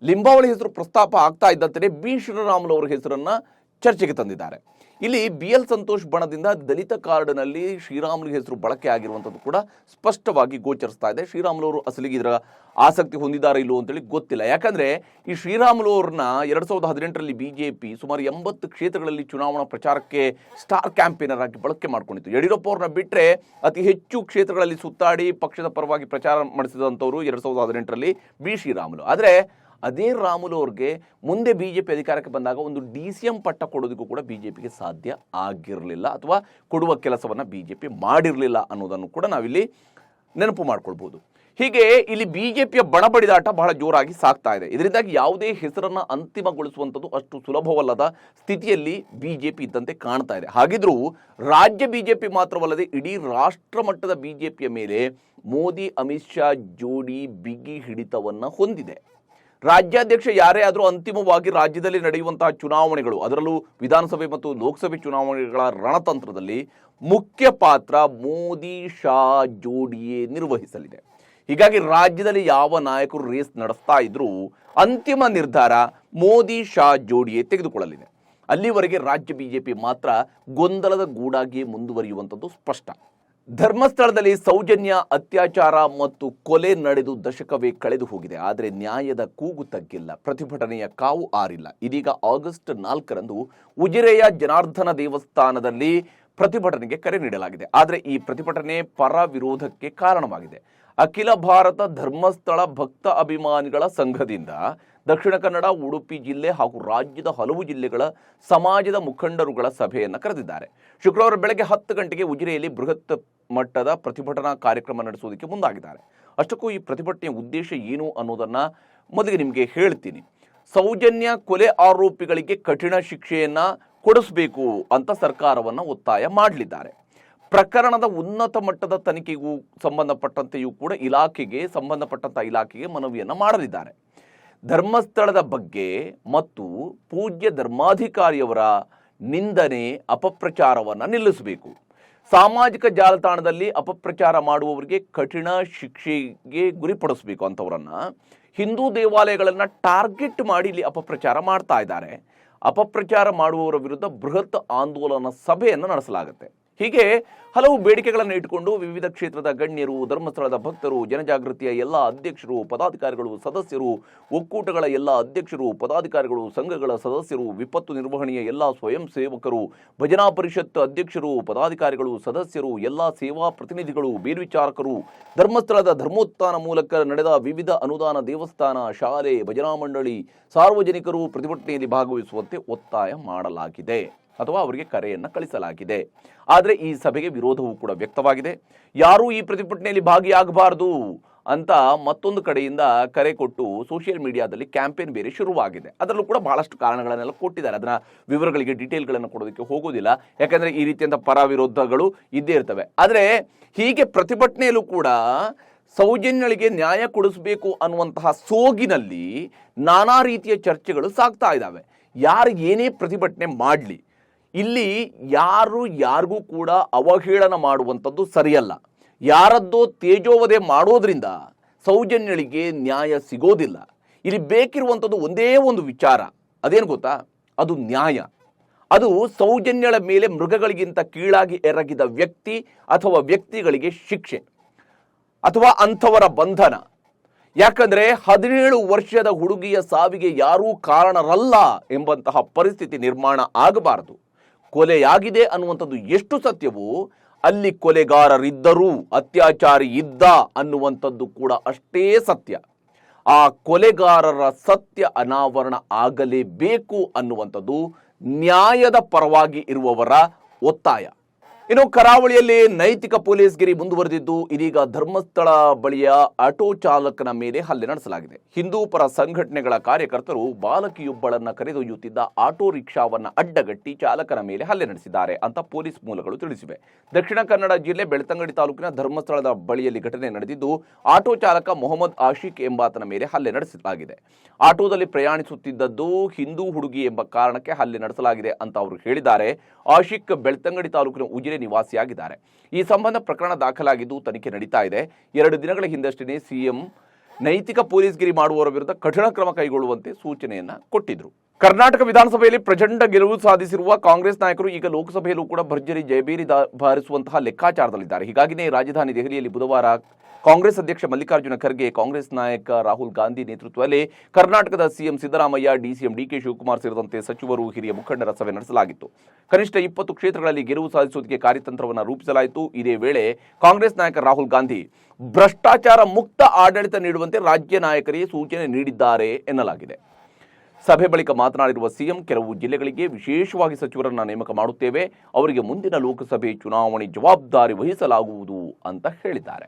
ಲಿಂಬಾವಳಿ ಹೆಸರು ಪ್ರಸ್ತಾಪ ಆಗ್ತಾ ಇದ್ದಂತೆ ಬಿ ಶ್ರೀರಾಮುಲು ಅವರ ಹೆಸರನ್ನು ಚರ್ಚೆಗೆ ತಂದಿದ್ದಾರೆ. ಇಲ್ಲಿ BL ಸಂತೋಷ್ ಬಣದಿಂದ ದಲಿತ ಕಾರ್ಡ್ನಲ್ಲಿ ಶ್ರೀರಾಮುಲು ಹೆಸರು ಬಳಕೆ ಆಗಿರುವಂಥದ್ದು ಕೂಡ ಸ್ಪಷ್ಟವಾಗಿ ಗೋಚರಿಸ್ತಾ ಇದೆ. ಶ್ರೀರಾಮುಲು ಅವರು ಅಸಲಿಗೆ ಇದರ ಆಸಕ್ತಿ ಹೊಂದಿದ್ದಾರೆ ಇಲ್ಲೋ ಅಂತೇಳಿ ಗೊತ್ತಿಲ್ಲ. ಯಾಕಂದರೆ ಈ ಶ್ರೀರಾಮುಲು ಅವ್ರನ್ನ 2018ರಲ್ಲಿ ಬಿಜೆಪಿ ಸುಮಾರು 80 ಕ್ಷೇತ್ರಗಳಲ್ಲಿ ಚುನಾವಣಾ ಪ್ರಚಾರಕ್ಕೆ ಸ್ಟಾರ್ ಕ್ಯಾಂಪೇನರ್ ಆಗಿ ಬಳಕೆ ಮಾಡ್ಕೊಂಡಿತ್ತು. ಯಡಿಯೂರಪ್ಪ ಅವ್ರನ್ನ ಬಿಟ್ಟರೆ ಅತಿ ಹೆಚ್ಚು ಕ್ಷೇತ್ರಗಳಲ್ಲಿ ಸುತ್ತಾಡಿ ಪಕ್ಷದ ಪರವಾಗಿ ಪ್ರಚಾರ ಮಾಡಿಸಿದಂಥವ್ರು 2018ರಲ್ಲಿ ಬಿ ಶ್ರೀರಾಮುಲು. ಆದರೆ ಅದೇ ರಾಮುಲು ಅವ್ರಿಗೆ ಮುಂದೆ ಬಿಜೆಪಿ ಅಧಿಕಾರಕ್ಕೆ ಬಂದಾಗ ಒಂದು DCM ಪಟ್ಟ ಕೊಡೋದಕ್ಕೂ ಕೂಡ ಬಿಜೆಪಿಗೆ ಸಾಧ್ಯ ಆಗಿರಲಿಲ್ಲ, ಅಥವಾ ಕೊಡುವ ಕೆಲಸವನ್ನು ಬಿಜೆಪಿ ಮಾಡಿರಲಿಲ್ಲ ಅನ್ನೋದನ್ನು ಕೂಡ ನಾವಿಲ್ಲಿ ನೆನಪು ಮಾಡ್ಕೊಳ್ಬೋದು. ಹೀಗೆ ಇಲ್ಲಿ ಬಿಜೆಪಿಯ ಬಣಬಡಿದಾಟ ಬಹಳ ಜೋರಾಗಿ ಸಾಗ್ತಾ ಇದೆ. ಇದರಿಂದಾಗಿ ಯಾವುದೇ ಹೆಸರನ್ನು ಅಂತಿಮಗೊಳಿಸುವಂಥದ್ದು ಅಷ್ಟು ಸುಲಭವಲ್ಲದ ಸ್ಥಿತಿಯಲ್ಲಿ ಬಿಜೆಪಿ ಇದ್ದಂತೆ ಕಾಣ್ತಾ ಇದೆ. ಹಾಗಿದ್ರೂ ರಾಜ್ಯ ಬಿಜೆಪಿ ಮಾತ್ರವಲ್ಲದೆ ಇಡೀ ರಾಷ್ಟ್ರ ಮಟ್ಟದ ಬಿಜೆಪಿಯ ಮೇಲೆ ಮೋದಿ ಅಮಿತ್ ಶಾ ಜೋಡಿ ಬಿಗಿ ಹಿಡಿತವನ್ನು ಹೊಂದಿದೆ. ರಾಜ್ಯಾಧ್ಯಕ್ಷ ಯಾರೇ ಆದರೂ ಅಂತಿಮವಾಗಿ ರಾಜ್ಯದಲ್ಲಿ ನಡೆಯುವಂತಹ ಚುನಾವಣೆಗಳು, ಅದರಲ್ಲೂ ವಿಧಾನಸಭೆ ಮತ್ತು ಲೋಕಸಭೆ ಚುನಾವಣೆಗಳ ರಣತಂತ್ರದಲ್ಲಿ ಮುಖ್ಯ ಪಾತ್ರ ಮೋದಿ ಶಾ ಜೋಡಿಯೇ ನಿರ್ವಹಿಸಲಿದೆ. ಹೀಗಾಗಿ ರಾಜ್ಯದಲ್ಲಿ ಯಾವ ನಾಯಕರು ರೇಸ್ ನಡೆಸ್ತಾ ಇದ್ರೂ ಅಂತಿಮ ನಿರ್ಧಾರ ಮೋದಿ ಶಾ ಜೋಡಿಯೇ ತೆಗೆದುಕೊಳ್ಳಲಿದೆ. ಅಲ್ಲಿವರೆಗೆ ರಾಜ್ಯ ಬಿಜೆಪಿ ಮಾತ್ರ ಗೊಂದಲದ ಗೂಡಾಗಿಯೇ ಮುಂದುವರಿಯುವಂಥದ್ದು ಸ್ಪಷ್ಟ. ಧರ್ಮಸ್ಥಳದಲ್ಲಿ ಸೌಜನ್ಯ ಅತ್ಯಾಚಾರ ಮತ್ತು ಕೊಲೆ ನಡೆದು ದಶಕವೇ ಕಳೆದು ಹೋಗಿದೆ. ಆದರೆ ನ್ಯಾಯದ ಕೂಗು ತಗ್ಗಿಲ್ಲ, ಪ್ರತಿಭಟನೆಯ ಕಾವು ಆರಿಲ್ಲ. ಇದೀಗ ಆಗಸ್ಟ್ 4ರಂದು ಉಜಿರೆಯ ಜನಾರ್ದನ ದೇವಸ್ಥಾನದಲ್ಲಿ ಪ್ರತಿಭಟನೆಗೆ ಕರೆ ನೀಡಲಾಗಿದೆ. ಆದರೆ ಈ ಪ್ರತಿಭಟನೆ ಪರ ವಿರೋಧಕ್ಕೆ ಕಾರಣವಾಗಿದೆ. ಅಖಿಲ ಭಾರತ ಧರ್ಮಸ್ಥಳ ಭಕ್ತ ಅಭಿಮಾನಿಗಳ ಸಂಘದಿಂದ ದಕ್ಷಿಣ ಕನ್ನಡ, ಉಡುಪಿ ಜಿಲ್ಲೆ ಹಾಗೂ ರಾಜ್ಯದ ಹಲವು ಜಿಲ್ಲೆಗಳ ಸಮಾಜದ ಮುಖಂಡರುಗಳ ಸಭೆಯನ್ನು ಕರೆದಿದ್ದಾರೆ. ಶುಕ್ರವಾರ ಬೆಳಗ್ಗೆ 10 ಗಂಟೆಗೆ ಉಜಿರೆಯಲ್ಲಿ ಬೃಹತ್ ಮಟ್ಟದ ಪ್ರತಿಭಟನಾ ಕಾರ್ಯಕ್ರಮ ನಡೆಸುವುದಕ್ಕೆ ಮುಂದಾಗಿದ್ದಾರೆ. ಅಷ್ಟಕ್ಕೂ ಈ ಪ್ರತಿಭಟನೆಯ ಉದ್ದೇಶ ಏನು ಅನ್ನೋದನ್ನ ಮೊದಲಿಗೆ ನಿಮಗೆ ಹೇಳ್ತೀನಿ. ಸೌಜನ್ಯ ಕೊಲೆ ಆರೋಪಿಗಳಿಗೆ ಕಠಿಣ ಶಿಕ್ಷೆಯನ್ನ ಕೊಡಿಸಬೇಕು ಅಂತ ಸರ್ಕಾರವನ್ನು ಒತ್ತಾಯ ಮಾಡಲಿದ್ದಾರೆ. ಪ್ರಕರಣದ ಉನ್ನತ ಮಟ್ಟದ ತನಿಖೆಗೂ ಸಂಬಂಧಪಟ್ಟಂತೆಯೂ ಕೂಡ ಸಂಬಂಧಪಟ್ಟಂತ ಇಲಾಖೆಗೆ ಮನವಿಯನ್ನು ಮಾಡಲಿದ್ದಾರೆ. ಧರ್ಮಸ್ಥಳದ ಬಗ್ಗೆ ಮತ್ತು ಪೂಜ್ಯ ಧರ್ಮಾಧಿಕಾರಿಯವರ ನಿಂದನೆ, ಅಪಪ್ರಚಾರವನ್ನು ನಿಲ್ಲಿಸಬೇಕು. ಸಾಮಾಜಿಕ ಜಾಲತಾಣದಲ್ಲಿ ಅಪಪ್ರಚಾರ ಮಾಡುವವರಿಗೆ ಕಠಿಣ ಶಿಕ್ಷೆಗೆ ಗುರಿಪಡಿಸಬೇಕು. ಅಂತವರನ್ನ ಹಿಂದೂ ದೇವಾಲಯಗಳನ್ನು ಟಾರ್ಗೆಟ್ ಮಾಡಿ ಇಲ್ಲಿ ಅಪಪ್ರಚಾರ ಮಾಡ್ತಾ ಇದ್ದಾರೆ. ಅಪಪ್ರಚಾರ ಮಾಡುವವರ ವಿರುದ್ಧ ಬೃಹತ್ ಆಂದೋಲನ ಸಭೆಯನ್ನು ನಡೆಸಲಾಗುತ್ತೆ. ಹೀಗೆ ಹಲವು ಬೇಡಿಕೆಗಳನ್ನು ಇಟ್ಟುಕೊಂಡು ವಿವಿಧ ಕ್ಷೇತ್ರದ ಗಣ್ಯರು, ಧರ್ಮಸ್ಥಳದ ಭಕ್ತರು, ಜನಜಾಗೃತಿಯ ಎಲ್ಲ ಅಧ್ಯಕ್ಷರು, ಪದಾಧಿಕಾರಿಗಳು, ಸದಸ್ಯರು, ಒಕ್ಕೂಟಗಳ ಎಲ್ಲ ಅಧ್ಯಕ್ಷರು, ಪದಾಧಿಕಾರಿಗಳು, ಸಂಘಗಳ ಸದಸ್ಯರು, ವಿಪತ್ತು ನಿರ್ವಹಣೆಯ ಎಲ್ಲ ಸ್ವಯಂ ಸೇವಕರು, ಭಜನಾ ಪರಿಷತ್ ಅಧ್ಯಕ್ಷರು, ಪದಾಧಿಕಾರಿಗಳು, ಸದಸ್ಯರು, ಎಲ್ಲ ಸೇವಾ ಪ್ರತಿನಿಧಿಗಳು, ಮೇಲ್ವಿಚಾರಕರು, ಧರ್ಮಸ್ಥಳದ ಧರ್ಮೋತ್ಥಾನ ಮೂಲಕ ನಡೆದ ವಿವಿಧ ಅನುದಾನ ದೇವಸ್ಥಾನ, ಶಾಲೆ, ಭಜನಾ ಮಂಡಳಿ, ಸಾರ್ವಜನಿಕರು ಪ್ರತಿಭಟನೆಯಲ್ಲಿ ಭಾಗವಹಿಸುವಂತೆ ಒತ್ತಾಯ ಮಾಡಲಾಗಿದೆ ಅಥವಾ ಅವರಿಗೆ ಕರೆಯನ್ನು ಕಳಿಸಲಾಗಿದೆ. ಆದರೆ ಈ ಸಭೆಗೆ ವಿರೋಧವೂ ಕೂಡ ವ್ಯಕ್ತವಾಗಿದೆ. ಯಾರೂ ಈ ಪ್ರತಿಭಟನೆಯಲ್ಲಿ ಭಾಗಿಯಾಗಬಾರದು ಅಂತ ಮತ್ತೊಂದು ಕಡೆಯಿಂದ ಕರೆ ಕೊಟ್ಟು ಸೋಷಿಯಲ್ ಮೀಡಿಯಾದಲ್ಲಿ ಕ್ಯಾಂಪೇನ್ ಬೇರೆ ಶುರುವಾಗಿದೆ. ಅದರಲ್ಲೂ ಕೂಡ ಬಹಳಷ್ಟು ಕಾರಣಗಳನ್ನೆಲ್ಲ ಕೊಟ್ಟಿದ್ದಾರೆ. ಅದನ್ನ ವಿವರಗಳಿಗೆ ಡೀಟೇಲ್ಗಳನ್ನು ಕೊಡೋದಕ್ಕೆ ಹೋಗೋದಿಲ್ಲ, ಯಾಕಂದರೆ ಈ ರೀತಿಯಂಥ ಪರ ವಿರೋಧಗಳು ಇದ್ದೇ ಇರ್ತವೆ. ಆದರೆ ಹೀಗೆ ಪ್ರತಿಭಟನೆಯಲ್ಲೂ ಕೂಡ ಸೌಜನ್ಯಗಳಿಗೆ ನ್ಯಾಯ ಕೊಡಿಸಬೇಕು ಅನ್ನುವಂತಹ ಸೋಗಿನಲ್ಲಿ ನಾನಾ ರೀತಿಯ ಚರ್ಚೆಗಳು ಸಾಗ್ತಾ ಇದ್ದಾವೆ. ಯಾರು ಏನೇ ಪ್ರತಿಭಟನೆ ಮಾಡಲಿ, ಇಲ್ಲಿ ಯಾರಿಗೂ ಕೂಡ ಅವಹೇಳನ ಮಾಡುವಂಥದ್ದು ಸರಿಯಲ್ಲ. ಯಾರದ್ದೋ ತೇಜೋವಧೆ ಮಾಡೋದ್ರಿಂದ ಸೌಜನ್ಯಗಳಿಗೆ ನ್ಯಾಯ ಸಿಗೋದಿಲ್ಲ. ಇಲ್ಲಿ ಬೇಕಿರುವಂಥದ್ದು ಒಂದೇ ಒಂದು ವಿಚಾರ, ಅದೇನು ಗೊತ್ತಾ? ಅದು ನ್ಯಾಯ. ಅದು ಸೌಜನ್ಯಳ ಮೇಲೆ ಮೃಗಗಳಿಗಿಂತ ಕೀಳಾಗಿ ಎರಗಿದ ವ್ಯಕ್ತಿ ಅಥವಾ ವ್ಯಕ್ತಿಗಳಿಗೆ ಶಿಕ್ಷೆ ಅಥವಾ ಅಂಥವರ ಬಂಧನ. ಯಾಕಂದರೆ 17 ವರ್ಷದ ಹುಡುಗಿಯ ಸಾವಿಗೆ ಯಾರೂ ಕಾರಣರಲ್ಲ ಎಂಬಂತಹ ಪರಿಸ್ಥಿತಿ ನಿರ್ಮಾಣ ಆಗಬಾರದು. ಕೊಲೆಯಾಗಿದೆ ಅನ್ನುವಂಥದ್ದು ಎಷ್ಟು ಸತ್ಯವೋ, ಅಲ್ಲಿ ಕೊಲೆಗಾರರಿದ್ದರೂ ಅತ್ಯಾಚಾರಿ ಇದ್ದ ಅನ್ನುವಂಥದ್ದು ಕೂಡ ಅಷ್ಟೇ ಸತ್ಯ. ಆ ಕೊಲೆಗಾರರ ಸತ್ಯ ಅನಾವರಣ ಆಗಲೇಬೇಕು ಅನ್ನುವಂಥದ್ದು ನ್ಯಾಯದ ಪರವಾಗಿ ಇರುವವರ ಒತ್ತಾಯ. ಇನ್ನು ಕರಾವಳಿಯಲ್ಲಿ ನೈತಿಕ ಪೊಲೀಸ್ಗಿರಿ ಮುಂದುವರೆದಿದ್ದು, ಇದೀಗ ಧರ್ಮಸ್ಥಳ ಬಳಿಯ ಆಟೋ ಚಾಲಕನ ಮೇಲೆ ಹಲ್ಲೆ ನಡೆಸಲಾಗಿದೆ. ಹಿಂದೂ ಪರ ಸಂಘಟನೆಗಳ ಕಾರ್ಯಕರ್ತರು ಬಾಲಕಿಯೊಬ್ಬಳನ್ನ ಕರೆದೊಯ್ಯುತ್ತಿದ್ದ ಆಟೋ ರಿಕ್ಷಾವನ್ನ ಅಡ್ಡಗಟ್ಟಿ ಚಾಲಕನ ಮೇಲೆ ಹಲ್ಲೆ ನಡೆಸಿದ್ದಾರೆ ಅಂತ ಪೊಲೀಸ್ ಮೂಲಗಳು ತಿಳಿಸಿವೆ. ದಕ್ಷಿಣ ಕನ್ನಡ ಜಿಲ್ಲೆ ಬೆಳ್ತಂಗಡಿ ತಾಲೂಕಿನ ಧರ್ಮಸ್ಥಳದ ಬಳಿಯಲ್ಲಿ ಘಟನೆ ನಡೆದಿದ್ದು, ಆಟೋ ಚಾಲಕ ಮೊಹಮ್ಮದ್ ಆಶಿಕ್ ಎಂಬಾತನ ಮೇಲೆ ಹಲ್ಲೆ ನಡೆಸಲಾಗಿದೆ. ಆಟೋದಲ್ಲಿ ಪ್ರಯಾಣಿಸುತ್ತಿದ್ದದ್ದು ಹಿಂದೂ ಹುಡುಗಿ ಎಂಬ ಕಾರಣಕ್ಕೆ ಹಲ್ಲೆ ನಡೆಸಲಾಗಿದೆ ಅಂತ ಅವರು ಹೇಳಿದ್ದಾರೆ. ಆಶಿಕ್ ಬೆಳ್ತಂಗಡಿ ತಾಲೂಕಿನ ಉಜಿರೆ ನಿವಾಸಿಯಾಗಿದ್ದಾರೆ. ಈ ಸಂಬಂಧ ಪ್ರಕರಣ ದಾಖಲಾಗಿದ್ದು ತನಿಖೆ ನಡೀತಾ ಇದೆ. 2 ದಿನಗಳ ಹಿಂದಷ್ಟೇ ಸಿಎಂ ನೈತಿಕ ಪೊಲೀಸ್ಗಿರಿ ಮಾಡುವವರ ವಿರುದ್ಧ ಕಠಿಣ ಕ್ರಮ ಕೈಗೊಳ್ಳುವಂತೆ ಸೂಚನೆಯನ್ನ ಕೊಟ್ಟಿದ್ರು. ಕರ್ನಾಟಕ ವಿಧಾನಸಭೆಯಲ್ಲಿ ಪ್ರಚಂಡ ಗೆಲುವು ಸಾಧಿಸಿರುವ ಕಾಂಗ್ರೆಸ್ ನಾಯಕರು ಈಗ ಲೋಕಸಭೆಯಲ್ಲೂ ಕೂಡ ಭರ್ಜರಿ ಜಯಬೇರಿ ಬಾರಿಸುವಂತಹ ಲೆಕ್ಕಾಚಾರದಲ್ಲಿದ್ದಾರೆ. ಹೀಗಾಗಿನೇ ರಾಜಧಾನಿ ದೆಹಲಿಯಲ್ಲಿ ಬುಧವಾರ ಕಾಂಗ್ರೆಸ್ ಅಧ್ಯಕ್ಷ ಮಲ್ಲಿಕಾರ್ಜುನ ಖರ್ಗೆ, ಕಾಂಗ್ರೆಸ್ ನಾಯಕ ರಾಹುಲ್ ಗಾಂಧಿ ನೇತೃತ್ವದಲ್ಲಿ ಕರ್ನಾಟಕದ CM Siddaramaiah, DCM DK Shivakumar ಸೇರಿದಂತೆ ಸಚಿವರು, ಹಿರಿಯ ಮುಖಂಡರ ಸಭೆ ನಡೆಸಲಾಗಿತ್ತು. ಕನಿಷ್ಠ 20 ಕ್ಷೇತ್ರಗಳಲ್ಲಿ ಗೆಲುವು ಸಾಧಿಸುವುದಕ್ಕೆ ಕಾರ್ಯತಂತ್ರವನ್ನು ರೂಪಿಸಲಾಯಿತು. ಇದೇ ವೇಳೆ ಕಾಂಗ್ರೆಸ್ ನಾಯಕ ರಾಹುಲ್ ಗಾಂಧಿ ಭ್ರಷ್ಟಾಚಾರ ಮುಕ್ತ ಆಡಳಿತ ನೀಡುವಂತೆ ರಾಜ್ಯ ನಾಯಕರಿಗೆ ಸೂಚನೆ ನೀಡಿದ್ದಾರೆ ಎನ್ನಲಾಗಿದೆ. ಸಭೆ ಬಳಿಕ ಮಾತನಾಡಿರುವ ಸಿಎಂ, ಕೆಲವು ಜಿಲ್ಲೆಗಳಿಗೆ ವಿಶೇಷವಾಗಿ ಸಚಿವರನ್ನು ನೇಮಕ ಮಾಡುತ್ತೇವೆ, ಅವರಿಗೆ ಮುಂದಿನ ಲೋಕಸಭೆ ಚುನಾವಣೆ ಜವಾಬ್ದಾರಿ ವಹಿಸಲಾಗುವುದು ಅಂತ ಹೇಳಿದ್ದಾರೆ.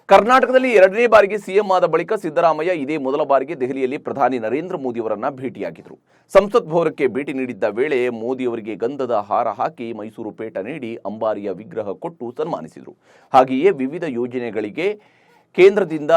ಕರ್ನಾಟಕದಲ್ಲಿ 2ನೇ ಬಾರಿಗೆ ಸಿಎಂ ಆದ ಬಳಿಕ ಸಿದ್ದರಾಮಯ್ಯ ಇದೇ ಮೊದಲ ಬಾರಿಗೆ ದೆಹಲಿಯಲ್ಲಿ ಪ್ರಧಾನಿ ನರೇಂದ್ರ ಮೋದಿ ಅವರನ್ನ ಭೇಟಿಯಾಗಿದ್ದರು. ಸಂಸತ್ ಭವನಕ್ಕೆ ಭೇಟಿ ನೀಡಿದ್ದ ವೇಳೆ ಮೋದಿ ಅವರಿಗೆ ಗಂಧದ ಹಾರ ಹಾಕಿ ಮೈಸೂರು ಪೇಟ ನೀಡಿ ಅಂಬಾರಿಯ ವಿಗ್ರಹ ಕೊಟ್ಟು ಸನ್ಮಾನಿಸಿದರು. ಹಾಗೆಯೇ ವಿವಿಧ ಯೋಜನೆಗಳಿಗೆ ಕೇಂದ್ರದಿಂದ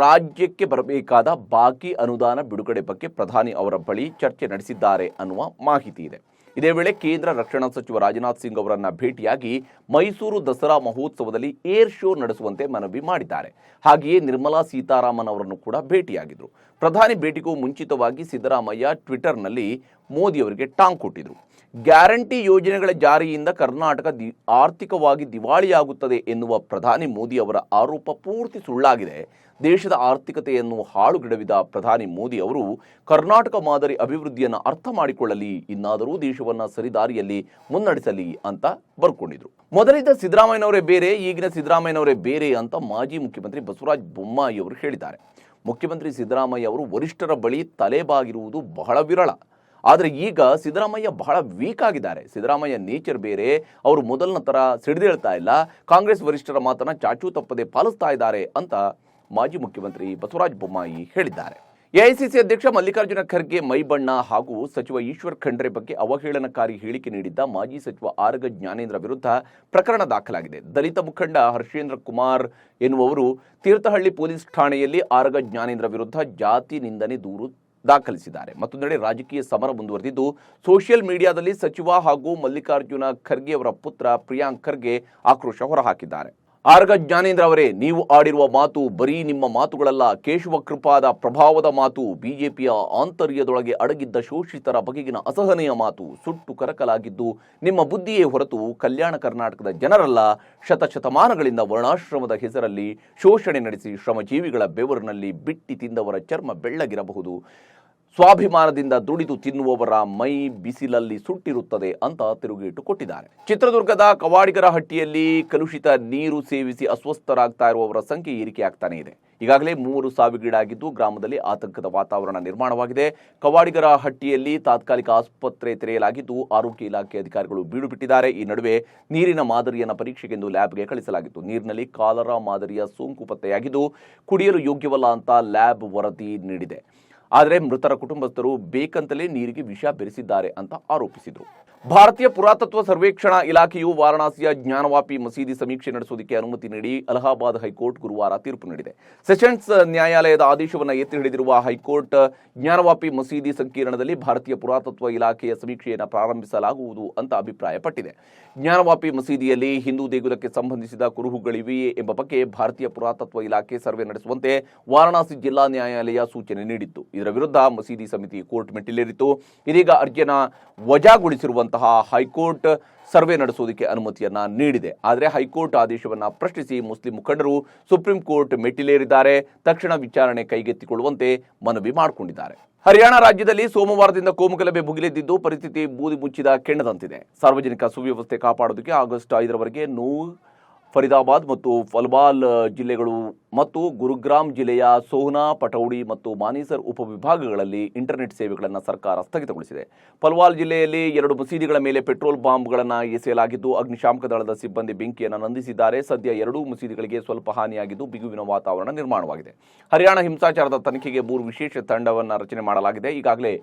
ರಾಜ್ಯಕ್ಕೆ ಬರಬೇಕಾದ ಬಾಕಿ ಅನುದಾನ ಬಿಡುಗಡೆ ಬಗ್ಗೆ ಪ್ರಧಾನಿ ಅವರ ಬಳಿ ಚರ್ಚೆ ನಡೆಸಿದ್ದಾರೆ ಅನ್ನುವ ಮಾಹಿತಿ ಇದೆ. ಇದೇ ವೇಳೆ ಕೇಂದ್ರ ರಕ್ಷಣಾ ಸಚಿವ ರಾಜನಾಥ್ ಸಿಂಗ್ ಅವರನ್ನ ಭೇಟಿಯಾಗಿ ಮೈಸೂರು ದಸರಾ ಮಹೋತ್ಸವದಲ್ಲಿ ಏರ್ ಶೋ ನಡೆಸುವಂತೆ ಮನವಿ ಮಾಡಿದ್ದಾರೆ. ಹಾಗೆಯೇ ನಿರ್ಮಲಾ ಸೀತಾರಾಮನ್ ಅವರನ್ನು ಕೂಡ ಭೇಟಿಯಾಗಿದ್ದರು. ಪ್ರಧಾನಿ ಭೇಟಿಗೂ ಮುಂಚಿತವಾಗಿ ಸಿದ್ದರಾಮಯ್ಯ ಟ್ವಿಟರ್ನಲ್ಲಿ ಮೋದಿ ಅವರಿಗೆ ಟಾಂಗ್ ಕೊಟ್ಟಿದ್ರು. ಗ್ಯಾರಂಟಿ ಯೋಜನೆಗಳ ಜಾರಿಯಿಂದ ಕರ್ನಾಟಕ ಆರ್ಥಿಕವಾಗಿ ದಿವಾಳಿಯಾಗುತ್ತದೆ ಎನ್ನುವ ಪ್ರಧಾನಿ ಮೋದಿ ಅವರ ಆರೋಪ ಪೂರ್ತಿ ಸುಳ್ಳಾಗಿದೆ. ದೇಶದ ಆರ್ಥಿಕತೆಯನ್ನು ಹಾಳುಗೆಡವಿದ ಪ್ರಧಾನಿ ಮೋದಿ ಅವರು ಕರ್ನಾಟಕ ಮಾದರಿ ಅಭಿವೃದ್ಧಿಯನ್ನು ಅರ್ಥ ಮಾಡಿಕೊಳ್ಳಲಿ, ಇನ್ನಾದರೂ ದೇಶವನ್ನು ಸರಿದಾರಿಯಲ್ಲಿ ಮುನ್ನಡೆಸಲಿ ಅಂತ ಬರ್ಕೊಂಡಿದ್ರು. ಮೊದಲಿದ್ದ ಸಿದ್ದರಾಮಯ್ಯನವರೇ ಬೇರೆ, ಈಗಿನ ಸಿದ್ದರಾಮಯ್ಯನವರೇ ಬೇರೆ ಅಂತ ಮಾಜಿ ಮುಖ್ಯಮಂತ್ರಿ ಬಸವರಾಜ ಬೊಮ್ಮಾಯಿ ಅವರು ಹೇಳಿದ್ದಾರೆ. ಮುಖ್ಯಮಂತ್ರಿ ಸಿದ್ದರಾಮಯ್ಯ ಅವರು ವರಿಷ್ಠರ ಬಳಿ ತಲೆಬಾಗಿರುವುದು ಬಹಳ ವಿರಳ. ಆದರೆ ಈಗ ಸಿದ್ದರಾಮಯ್ಯ ಬಹಳ ವೀಕ್ ಆಗಿದ್ದಾರೆ. ಸಿದ್ದರಾಮಯ್ಯ ನೇಚರ್ ಬೇರೆ, ಅವರು ಮೊದಲನ ಥರ ಸಿಡಿದೇಳ್ತಾ ಇಲ್ಲ, ಕಾಂಗ್ರೆಸ್ ವರಿಷ್ಠರ ಮಾತನ್ನ ಚಾಚೂ ತಪ್ಪದೆ ಪಾಲಿಸ್ತಾ ಇದ್ದಾರೆ ಅಂತ ಮಾಜಿ ಮುಖ್ಯಮಂತ್ರಿ ಬಸವರಾಜ ಬೊಮ್ಮಾಯಿ ಹೇಳಿದ್ದಾರೆ. ಎಐಸಿಸಿ ಅಧ್ಯಕ್ಷ ಮಲ್ಲಿಕಾರ್ಜುನ ಖರ್ಗೆ ಮೈಬಣ್ಣ ಹಾಗೂ ಸಚಿವ ಈಶ್ವರ್ ಖಂಡ್ರೆ ಬಗ್ಗೆ ಅವಹೇಳನಕಾರಿ ಹೇಳಿಕೆ ನೀಡಿದ್ದ ಮಾಜಿ ಸಚಿವ ಆರಗ ಜ್ಞಾನೇಂದ್ರ ವಿರುದ್ಧ ಪ್ರಕರಣ ದಾಖಲಾಗಿದೆ. ದಲಿತ ಮುಖಂಡ ಹರ್ಷೇಂದ್ರ ಕುಮಾರ್ ಎನ್ನುವವರು ತೀರ್ಥಹಳ್ಳಿ ಪೊಲೀಸ್ ಠಾಣೆಯಲ್ಲಿ ಆರಗ ಜ್ಞಾನೇಂದ್ರ ವಿರುದ್ಧ ಜಾತಿ ನಿಂದನೆ ದೂರು ದಾಖಲಿಸಿದ್ದಾರೆ. ಮತ್ತೊಂದೆಡೆ ರಾಜಕೀಯ ಸಮರ ಮುಂದುವರೆದಿದ್ದು, ಸೋಷಿಯಲ್ ಮೀಡಿಯಾದಲ್ಲಿ ಸಚಿವ ಹಾಗೂ ಮಲ್ಲಿಕಾರ್ಜುನ ಖರ್ಗೆ ಅವರ ಪುತ್ರ ಪ್ರಿಯಾಂಕ್ ಖರ್ಗೆ ಆಕ್ರೋಶ ಹೊರಹಾಕಿದ್ದಾರೆ. ಆರಗ ಜ್ಞಾನೇಂದ್ರ ಅವರೇ, ನೀವು ಆಡಿರುವ ಮಾತು ಬರೀ ನಿಮ್ಮ ಮಾತುಗಳಲ್ಲ, ಕೇಶವ ಕೃಪಾದ ಪ್ರಭಾವದ ಮಾತು, ಬಿಜೆಪಿಯ ಆಂತರ್ಯದೊಳಗೆ ಅಡಗಿದ್ದ ಶೋಷಿತರ ಬಗೆಗಿನ ಅಸಹನೆಯ ಮಾತು, ಸುಟ್ಟು ಕರಕಲಾಗಿದ್ದು ನಿಮ್ಮ ಬುದ್ಧಿಯೇ ಹೊರತು ಕಲ್ಯಾಣ ಕರ್ನಾಟಕದ ಜನರಲ್ಲ. ಶತಶತಮಾನಗಳಿಂದ ವರ್ಣಾಶ್ರಮದ ಹೆಸರಲ್ಲಿ ಶೋಷಣೆ ನಡೆಸಿ ಶ್ರಮಜೀವಿಗಳ ಬೆವರಿನಲ್ಲಿ ಬಿಟ್ಟಿ ತಿಂದವರ ಚರ್ಮ ಬೆಳ್ಳಗಿರಬಹುದು, ಸ್ವಾಭಿಮಾನದಿಂದ ದುಡಿದು ತಿನ್ನುವವರ ಮೈ ಬಿಸಿಲಲ್ಲಿ ಸುಟ್ಟಿರುತ್ತದೆ ಅಂತ ತಿರುಗೇಟು ಕೊಟ್ಟಿದ್ದಾರೆ. ಚಿತ್ರದುರ್ಗದ ಕವಾಡಿಗರ ಹಟ್ಟಿಯಲ್ಲಿ ಕಲುಷಿತ ನೀರು ಸೇವಿಸಿ ಅಸ್ವಸ್ಥರಾಗ್ತಾ ಇರುವವರ ಸಂಖ್ಯೆ ಏರಿಕೆಯಾಗ್ತಾನೆ ಇದೆ. ಈಗಾಗಲೇ 3 ಸಾವಿಗೀಡಾಗಿದ್ದು ಗ್ರಾಮದಲ್ಲಿ ಆತಂಕದ ವಾತಾವರಣ ನಿರ್ಮಾಣವಾಗಿದೆ. ಕವಾಡಿಗರ ಹಟ್ಟಿಯಲ್ಲಿ ತಾತ್ಕಾಲಿಕ ಆಸ್ಪತ್ರೆ ತೆರೆಯಲಾಗಿದ್ದು ಆರೋಗ್ಯ ಇಲಾಖೆ ಅಧಿಕಾರಿಗಳು ಬೀಡು ಬಿಟ್ಟಿದ್ದಾರೆ. ಈ ನಡುವೆ ನೀರಿನ ಮಾದರಿಯನ್ನು ಪರೀಕ್ಷೆಗೆಂದು ಲ್ಯಾಬ್ಗೆ ಕಳಿಸಲಾಗಿತ್ತು. ನೀರಿನಲ್ಲಿ ಕಾಲರಾ ಮಾದರಿಯ ಸೋಂಕು ಪತ್ತೆಯಾಗಿದ್ದು ಕುಡಿಯಲು ಯೋಗ್ಯವಲ್ಲ ಅಂತ ಲ್ಯಾಬ್ ವರದಿ ನೀಡಿದೆ. ಆದರೆ ಮೃತರ ಕುಟುಂಬಸ್ಥರು ಬೇಕಂತಲೇ ನೀರಿಗೆ ವಿಷ ಬೆರೆಸಿದ್ದಾರೆ ಅಂತ ಆರೋಪಿಸಿದರು. ಭಾರತೀಯ ಪುರಾತತ್ವ ಸರ್ವೇಕ್ಷಣಾ ಇಲಾಖೆಯು ವಾರಣಾಸಿಯ ಜ್ಞಾನವಾಪಿ ಮಸೀದಿ ಸಮೀಕ್ಷೆ ನಡೆಸುವುದಕ್ಕೆ ಅನುಮತಿ ನೀಡಿ ಅಲಹಾಬಾದ್ ಹೈಕೋರ್ಟ್ ಗುರುವಾರ ತೀರ್ಪು ನೀಡಿದೆ. ಸೆಷನ್ಸ್ ನ್ಯಾಯಾಲಯದ ಆದೇಶವನ್ನು ಎತ್ತಿ ಹಿಡಿದಿರುವ ಹೈಕೋರ್ಟ್ ಜ್ಞಾನವಾಪಿ ಮಸೀದಿ ಸಂಕೀರ್ಣದಲ್ಲಿ ಭಾರತೀಯ ಪುರಾತತ್ವ ಇಲಾಖೆಯ ಸಮೀಕ್ಷೆಯನ್ನು ಪ್ರಾರಂಭಿಸಲಾಗುವುದು ಅಂತ ಅಭಿಪ್ರಾಯಪಟ್ಟಿದೆ. ಜ್ಞಾನವಾಪಿ ಮಸೀದಿಯಲ್ಲಿ ಹಿಂದೂ ದೇಗುಲಕ್ಕೆ ಸಂಬಂಧಿಸಿದ ಕುರುಹುಗಳಿವೆಯೇ ಎಂಬ ಬಗ್ಗೆ ಭಾರತೀಯ ಪುರಾತತ್ವ ಇಲಾಖೆ ಸರ್ವೆ ನಡೆಸುವಂತೆ ವಾರಣಾಸಿ ಜಿಲ್ಲಾ ನ್ಯಾಯಾಲಯ ಸೂಚನೆ ನೀಡಿತ್ತು. ಇದರ ವಿರುದ್ಧ ಮಸೀದಿ ಸಮಿತಿ ಕೋರ್ಟ್ ಮೆಟ್ಟಿಲೇರಿತ್ತು. ಇದೀಗ ಅರ್ಜಿಯನ್ನು ವಜಾಗೊಳಿಸಿರುವಂತಹ ಹೈಕೋರ್ಟ್ ಸರ್ವೆ ನಡೆಸುವುದಕ್ಕೆ ಅನುಮತಿಯನ್ನ ನೀಡಿದೆ. ಆದರೆ ಹೈಕೋರ್ಟ್ ಆದೇಶವನ್ನು ಪ್ರಶ್ನಿಸಿ ಮುಸ್ಲಿಂ ಮುಖಂಡರು ಸುಪ್ರೀಂ ಕೋರ್ಟ್ ಮೆಟ್ಟಿಲೇರಿದ್ದಾರೆ. ತಕ್ಷಣ ವಿಚಾರಣೆ ಕೈಗೆತ್ತಿಕೊಳ್ಳುವಂತೆ ಮನವಿ ಮಾಡಿಕೊಂಡಿದ್ದಾರೆ. ಹರಿಯಾಣ ರಾಜ್ಯದಲ್ಲಿ ಸೋಮವಾರದಿಂದ ಕೋಮುಗಲಭೆ ಭುಗಿಲೆದ್ದಿದ್ದು ಪರಿಸ್ಥಿತಿ ಬೂದಿ ಮುಚ್ಚಿದ ಕೆಂಡದಂತಿದೆ. ಸಾರ್ವಜನಿಕ ಸುವ್ಯವಸ್ಥೆ ಕಾಪಾಡುವುದಕ್ಕೆ ಆಗಸ್ಟ್ 5ರವರೆಗೆ ನೂರ್, ಫರೀದಾಬಾದ್ ಮತ್ತು ಫಲ್ಬಾಲ್ ಜಿಲ್ಲೆಗಳು ಮತ್ತು ಗುರುಗ್ರಾಮ್ ಜಿಲ್ಲೆಯ ಸೋಹ್ನಾ, ಪಟೌಡಿ ಮತ್ತು ಮಾನೇಸರ್ ಉಪವಿಭಾಗಗಳಲ್ಲಿ ಇಂಟರ್ನೆಟ್ ಸೇವೆಗಳನ್ನು ಸರ್ಕಾರ ಸ್ಥಗಿತಗೊಳಿಸಿದೆ. ಫಲ್ವಾಲ್ ಜಿಲ್ಲೆಯಲ್ಲಿ 2 ಮಸೀದಿಗಳ ಮೇಲೆ ಪೆಟ್ರೋಲ್ ಬಾಂಬ್ಗಳನ್ನು ಎಸೆಯಲಾಗಿದ್ದು ಅಗ್ನಿಶಾಮಕ ದಳದ ಸಿಬ್ಬಂದಿ ಬೆಂಕಿಯನ್ನು ನಂದಿಸಿದ್ದಾರೆ. ಸದ್ಯ 2 ಮಸೀದಿಗಳಿಗೆ ಸ್ವಲ್ಪ ಹಾನಿಯಾಗಿದ್ದು ಬಿಗುವಿನ ವಾತಾವರಣ ನಿರ್ಮಾಣವಾಗಿದೆ. ಹರಿಯಾಣ ಹಿಂಸಾಚಾರದ ತನಿಖೆಗೆ 3 ವಿಶೇಷ ತಂಡವನ್ನು ರಚನೆ ಮಾಡಲಾಗಿದೆ. ಈಗಾಗಲೇ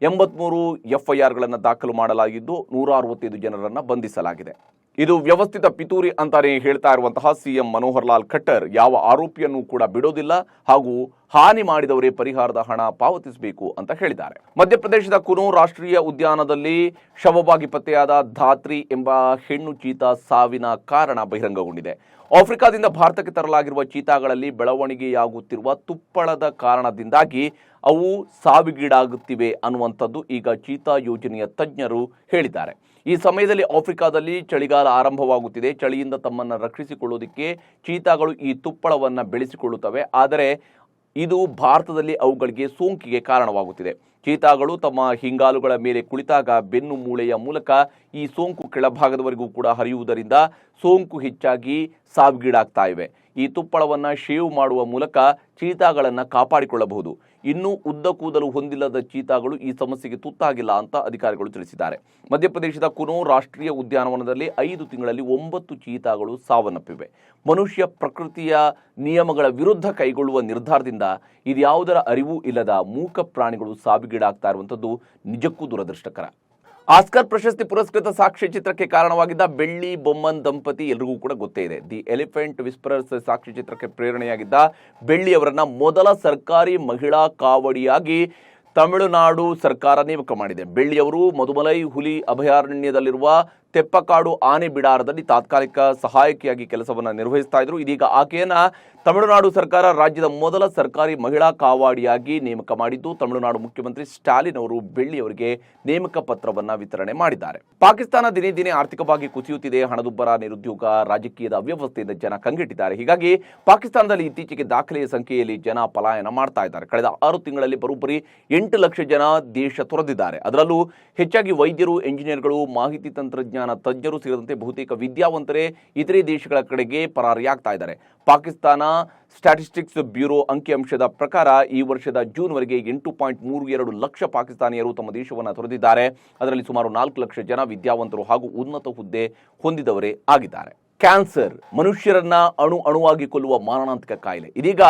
83 FIRಗಳನ್ನು ದಾಖಲು ಮಾಡಲಾಗಿದ್ದು 165 ಜನರನ್ನು ಬಂಧಿಸಲಾಗಿದೆ. ಇದು ವ್ಯವಸ್ಥಿತ ಪಿತೂರಿ ಅಂತಾನೆ ಹೇಳ್ತಾ ಇರುವಂತಹ ಸಿಎಂ ಮನೋಹರ್ ಲಾಲ್ ಖಟ್ಟರ್ ಯಾವ ಆರೋಪಿಯನ್ನು ಕೂಡ ಬಿಡೋದಿಲ್ಲ ಹಾಗೂ ಹಾನಿ ಮಾಡಿದವರೇ ಪರಿಹಾರದ ಹಣ ಪಾವತಿಸಬೇಕು ಅಂತ ಹೇಳಿದ್ದಾರೆ. ಮಧ್ಯಪ್ರದೇಶದ ಕುನೋ ರಾಷ್ಟ್ರೀಯ ಉದ್ಯಾನದಲ್ಲಿ ಶವವಾಗಿ ಪತ್ತೆಯಾದ ಧಾತ್ರಿ ಎಂಬ ಹೆಣ್ಣು ಚೀತಾ ಸಾವಿನ ಕಾರಣ ಬಹಿರಂಗಗೊಂಡಿದೆ. ಆಫ್ರಿಕಾದಿಂದ ಭಾರತಕ್ಕೆ ತರಲಾಗಿರುವ ಚೀತಾಗಳಲ್ಲಿ ಬೆಳವಣಿಗೆಯಾಗುತ್ತಿರುವ ತುಪ್ಪಳದ ಕಾರಣದಿಂದಾಗಿ ಅವು ಸಾವಿಗೀಡಾಗುತ್ತಿವೆ ಅನ್ನುವಂಥದ್ದು ಈಗ ಚೀತಾ ಯೋಜನೆಯ ತಜ್ಞರು ಹೇಳಿದ್ದಾರೆ. ಈ ಸಮಯದಲ್ಲಿ ಆಫ್ರಿಕಾದಲ್ಲಿ ಚಳಿಗಾಲ ಆರಂಭವಾಗುತ್ತಿದೆ. ಚಳಿಯಿಂದ ತಮ್ಮನ್ನು ರಕ್ಷಿಸಿಕೊಳ್ಳುವುದಕ್ಕೆ ಚೀತಾಗಳು ಈ ತುಪ್ಪಳವನ್ನು ಬೆಳೆಸಿಕೊಳ್ಳುತ್ತವೆ. ಆದರೆ ಇದು ಭಾರತದಲ್ಲಿ ಅವುಗಳಿಗೆ ಸೋಂಕಿಗೆ ಕಾರಣವಾಗುತ್ತಿದೆ. ಚೀತಾಗಳು ತಮ್ಮ ಹಿಂಗಾಲುಗಳ ಮೇಲೆ ಕುಳಿತಾಗ ಬೆನ್ನು ಮೂಳೆಯ ಮೂಲಕ ಈ ಸೋಂಕು ಕೆಳಭಾಗದವರೆಗೂ ಕೂಡ ಹರಿಯುವುದರಿಂದ ಸೋಂಕು ಹೆಚ್ಚಾಗಿ ಸಾವಿಗೀಡಾಗ್ತಾ ಇವೆ. ಈ ತುಪ್ಪಳವನ್ನು ಶೇವ್ ಮಾಡುವ ಮೂಲಕ ಚೀತಾಗಳನ್ನು ಕಾಪಾಡಿಕೊಳ್ಳಬಹುದು. ಇನ್ನೂ ಉದ್ದ ಕೂದಲು ಹೊಂದಿಲ್ಲದ ಚೀತಾಗಳು ಈ ಸಮಸ್ಯೆಗೆ ತುತ್ತಾಗಿಲ್ಲ ಅಂತ ಅಧಿಕಾರಿಗಳು ತಿಳಿಸಿದ್ದಾರೆ. ಮಧ್ಯಪ್ರದೇಶದ ಕುನೋ ರಾಷ್ಟ್ರೀಯ ಉದ್ಯಾನವನದಲ್ಲಿ 5 ತಿಂಗಳಲ್ಲಿ 9 ಚೀತಾಗಳು ಸಾವನ್ನಪ್ಪಿವೆ. ಮನುಷ್ಯ ಪ್ರಕೃತಿಯ ನಿಯಮಗಳ ವಿರುದ್ಧ ಕೈಗೊಳ್ಳುವ ನಿರ್ಧಾರದಿಂದ ಇದ್ಯಾವುದರ ಅರಿವು ಇಲ್ಲದ ಮೂಕ ಪ್ರಾಣಿಗಳು ಸಾವಿಗೀಡಾಗ್ತಾ ಇರುವಂಥದ್ದು ನಿಜಕ್ಕೂ ದುರದೃಷ್ಟಕರ. ಆಸ್ಕರ್ ಪ್ರಶಸ್ತಿ ಪುರಸ್ಕೃತ ಸಾಕ್ಷ್ಯ ಚಿತ್ರಕ್ಕೆ ಕಾರಣವಾಗಿದ್ದ ಬೆಳ್ಳಿ ಬೊಮ್ಮನ್ ದಂಪತಿ ಎಲ್ರಿಗೂ ಕೂಡ ಗೊತ್ತೇ ಇದೆ. ದಿ ಎಲಿಫೆಂಟ್ ವಿಸ್ಪರರ್ಸ್ ಸಾಕ್ಷ್ಯ ಚಿತ್ರಕ್ಕೆ ಪ್ರೇರಣೆಯಾಗಿದ್ದ ಬೆಳ್ಳಿ ಅವರನ್ನ ಮೊದಲ ಸರ್ಕಾರಿ ಮಹಿಳಾ ಕಾವಡಿಯಾಗಿ ತಮಿಳುನಾಡು ಸರ್ಕಾರ ನೇಮಕ ಮಾಡಿದೆ. ಬೆಳ್ಳಿ ಅವರು ಮದುಮಲೈ ಹುಲಿ ಅಭಯಾರಣ್ಯದಲ್ಲಿರುವ ತೆಪ್ಪಕಾಡು ಆನೆ ಬಿಡಾರದಲ್ಲಿ ತಾತ್ಕಾಲಿಕ ಸಹಾಯಕಿಯಾಗಿ ಕೆಲಸವನ್ನು ನಿರ್ವಹಿಸ್ತಾ ಇದ್ರು. ಇದೀಗ ಆಕೆಯನ್ನ ತಮಿಳುನಾಡು ಸರ್ಕಾರ ರಾಜ್ಯದ ಮೊದಲ ಸರ್ಕಾರಿ ಮಹಿಳಾ ಕಾವಾಡಿಯಾಗಿ ನೇಮಕ ಮಾಡಿದ್ದು, ತಮಿಳುನಾಡು ಮುಖ್ಯಮಂತ್ರಿ ಸ್ಟಾಲಿನ್ ಅವರು ಬೆಳ್ಳಿ ಅವರಿಗೆ ನೇಮಕ ಪತ್ರವನ್ನ ವಿತರಣೆ ಮಾಡಿದ್ದಾರೆ. ಪಾಕಿಸ್ತಾನ ದಿನೇ ದಿನೇ ಆರ್ಥಿಕವಾಗಿ ಕುಸಿಯುತ್ತಿದೆ. ಹಣದುಬ್ಬರ, ನಿರುದ್ಯೋಗ, ರಾಜಕೀಯದ ಅವ್ಯವಸ್ಥೆಯಿಂದ ಜನ ಕಂಗೆಟ್ಟಿದ್ದಾರೆ. ಹೀಗಾಗಿ ಪಾಕಿಸ್ತಾನದಲ್ಲಿ ಇತ್ತೀಚೆಗೆ ದಾಖಲೆಯ ಸಂಖ್ಯೆಯಲ್ಲಿ ಜನ ಪಲಾಯನ ಮಾಡ್ತಾ ಇದ್ದಾರೆ. ಕಳೆದ 6 ತಿಂಗಳಲ್ಲಿ ಬರೋಬ್ಬರಿ 8 ಲಕ್ಷ ಜನ ದೇಶ ತೊರೆದಿದ್ದಾರೆ. ಅದರಲ್ಲೂ ಹೆಚ್ಚಾಗಿ ವೈದ್ಯರು, ಎಂಜಿನಿಯರ್ಗಳು, ಮಾಹಿತಿ ತಂತ್ರಜ್ಞಾನ ತಜ್ಞರು ಸೇರಿದಂತೆ ಬಹುತೇಕ ವಿದ್ಯಾವಂತರೇ ಇತರೆ ದೇಶಗಳ ಕಡೆಗೆ ಪರಾರಿಯಾಗ್ತಾ ಇದ್ದಾರೆ. ಪಾಕಿಸ್ತಾನ ಸ್ಟ್ಯಾಟಿಸ್ಟಿಕ್ಸ್ ಬ್ಯೂರೋ ಅಂಕಿಅಂಶದ ಪ್ರಕಾರ ಈ ವರ್ಷದ ಜೂನ್ವರೆಗೆ 8.32 ಲಕ್ಷ ಪಾಕಿಸ್ತಾನಿಯರು ತಮ್ಮ ದೇಶವನ್ನು ತೊರೆದಿದ್ದಾರೆ. ಅದರಲ್ಲಿ ಸುಮಾರು 4 ಲಕ್ಷ ಜನ ವಿದ್ಯಾವಂತರು ಹಾಗೂ ಉನ್ನತ ಹುದ್ದೆ ಹೊಂದಿದವರೇ ಆಗಿದ್ದಾರೆ. ಕ್ಯಾನ್ಸರ್ ಮನುಷ್ಯರನ್ನ ಅಣುವಾಗಿ ಕೊಲ್ಲುವ ಮಾರಣಾಂತಿಕ ಕಾಯಿಲೆ. ಇದೀಗ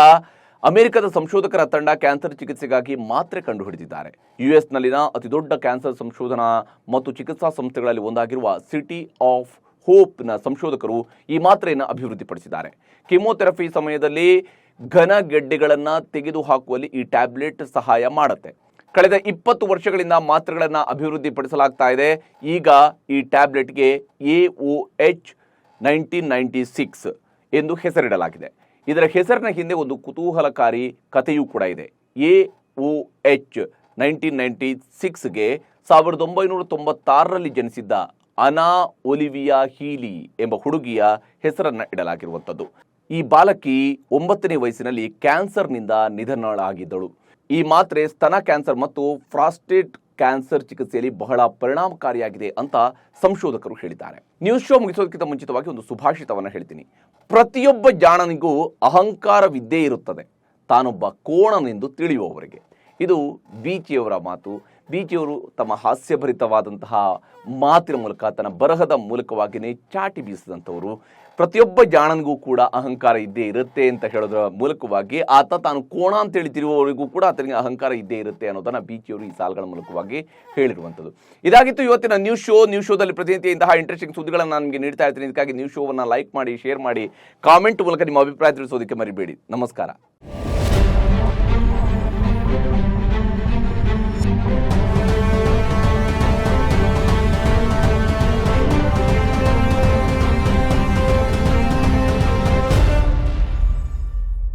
ಅಮೆರಿಕದ ಸಂಶೋಧಕರ ತಂಡ ಕ್ಯಾನ್ಸರ್ ಚಿಕಿತ್ಸೆಗಾಗಿ ಮಾತ್ರೆ ಕಂಡುಹಿಡಿದಿದ್ದಾರೆ. ಯುಎಸ್ನಲ್ಲಿನ ಅತಿದೊಡ್ಡ ಕ್ಯಾನ್ಸರ್ ಸಂಶೋಧನಾ ಮತ್ತು ಚಿಕಿತ್ಸಾ ಸಂಸ್ಥೆಗಳಲ್ಲಿ ಒಂದಾಗಿರುವ ಸಿಟಿ ಆಫ್ ಹೋಪ್ನ ಸಂಶೋಧಕರು ಈ ಮಾತ್ರೆಯನ್ನು ಅಭಿವೃದ್ಧಿಪಡಿಸಿದ್ದಾರೆ. ಕಿಮೋಥೆರಪಿ ಸಮಯದಲ್ಲಿ ಘನ ಗೆಡ್ಡೆಗಳನ್ನು ತೆಗೆದುಹಾಕುವಲ್ಲಿ ಈ ಟ್ಯಾಬ್ಲೆಟ್ ಸಹಾಯ ಮಾಡುತ್ತೆ. ಕಳೆದ 20 ವರ್ಷಗಳಿಂದ ಮಾತ್ರೆಗಳನ್ನು ಅಭಿವೃದ್ಧಿಪಡಿಸಲಾಗ್ತಾ ಇದೆ. ಈಗ ಈ ಟ್ಯಾಬ್ಲೆಟ್ಗೆ AOH 1996 ಎಂದು ಹೆಸರಿಡಲಾಗಿದೆ. ಇದರ ಹೆಸರಿನ ಹಿಂದೆ ಒಂದು ಕುತೂಹಲಕಾರಿ ಕಥೆಯೂ ಕೂಡ ಇದೆ. AOH 1996ಗೆ 1996ರಲ್ಲಿ ಜನಿಸಿದ್ದ ಅನಾ ಒಲಿವಿಯಾ ಹೀಲಿ ಎಂಬ ಹುಡುಗಿಯ ಹೆಸರನ್ನು ಇಡಲಾಗಿರುವಂಥದ್ದು. ಈ ಬಾಲಕಿ 9ನೇ ವಯಸ್ಸಿನಲ್ಲಿ ಕ್ಯಾನ್ಸರ್ನಿಂದ ನಿಧನಳಾಗಿದ್ದಳು. ಈ ಮಾತ್ರೆ ಸ್ತನ ಕ್ಯಾನ್ಸರ್ ಮತ್ತು ಪ್ರಾಸ್ಟೇಟ್ ಕ್ಯಾನ್ಸರ್ ಚಿಕಿತ್ಸೆಯಲ್ಲಿ ಬಹಳ ಪರಿಣಾಮಕಾರಿಯಾಗಿದೆ ಅಂತ ಸಂಶೋಧಕರು ಹೇಳಿದ್ದಾರೆ. ನ್ಯೂಸ್ ಶೋ ಮುಗಿಸೋದಕ್ಕಿಂತ ಮುಂಚಿತವಾಗಿ ಒಂದು ಸುಭಾಷಿತವನ್ನು ಹೇಳ್ತೀನಿ. ಪ್ರತಿಯೊಬ್ಬ ಜಾಣನಿಗೂ ಅಹಂಕಾರವಿದ್ದೇ ಇರುತ್ತದೆ, ತಾನೊಬ್ಬ ಕೋಣನೆಂದು ತಿಳಿಯುವವರೆಗೆ. ಇದು ಬೀಚಿಯವರ ಮಾತು. ಬೀಚಿಯವರು ತಮ್ಮ ಹಾಸ್ಯಭರಿತವಾದಂತಹ ಮಾತಿನ ಮೂಲಕ, ತನ್ನ ಬರಹದ ಮೂಲಕವಾಗಿಯೇ ಚಾಟಿ ಬೀಸಿದಂಥವರು. ಪ್ರತಿಯೊಬ್ಬ ಜಾಣನಿಗೂ ಕೂಡ ಅಹಂಕಾರ ಇದ್ದೇ ಇರುತ್ತೆ ಅಂತ ಹೇಳೋದ್ರ ಮೂಲಕವಾಗಿ ಆತ ತಾನು ಕೋಣ ಅಂತೇಳಿ ತಿರುವವರೆಗೂ ಕೂಡ ಆತನಿಗೆ ಅಹಂಕಾರ ಇದ್ದೇ ಇರುತ್ತೆ ಅನ್ನೋದನ್ನ ಬೀಚಿಯವರು ಈ ಸಾಲುಗಳ ಮೂಲಕವಾಗಿ ಹೇಳಿರುವಂಥದ್ದು. ಇದಾಗಿತ್ತು ಇವತ್ತಿನ ನ್ಯೂಸ್ ಶೋ. ನ್ಯೂಸ್ ಶೋದಲ್ಲಿ ಪ್ರತಿನಿತ್ಯ ಇಂತಹ ಇಂಟ್ರೆಸ್ಟಿಂಗ್ ಸುದ್ದಿಗಳನ್ನು ನಾನು ನಿಮಗೆ ನೀಡ್ತಾ ಇರ್ತೀನಿ. ಇದಕ್ಕಾಗಿ ನ್ಯೂಸ್ ಶೋವನ್ನು ಲೈಕ್ ಮಾಡಿ, ಶೇರ್ ಮಾಡಿ, ಕಾಮೆಂಟ್ ಮೂಲಕ ನಿಮ್ಮ ಅಭಿಪ್ರಾಯ ತಿಳಿಸೋದಕ್ಕೆ ಮರಿಬೇಡಿ. ನಮಸ್ಕಾರ.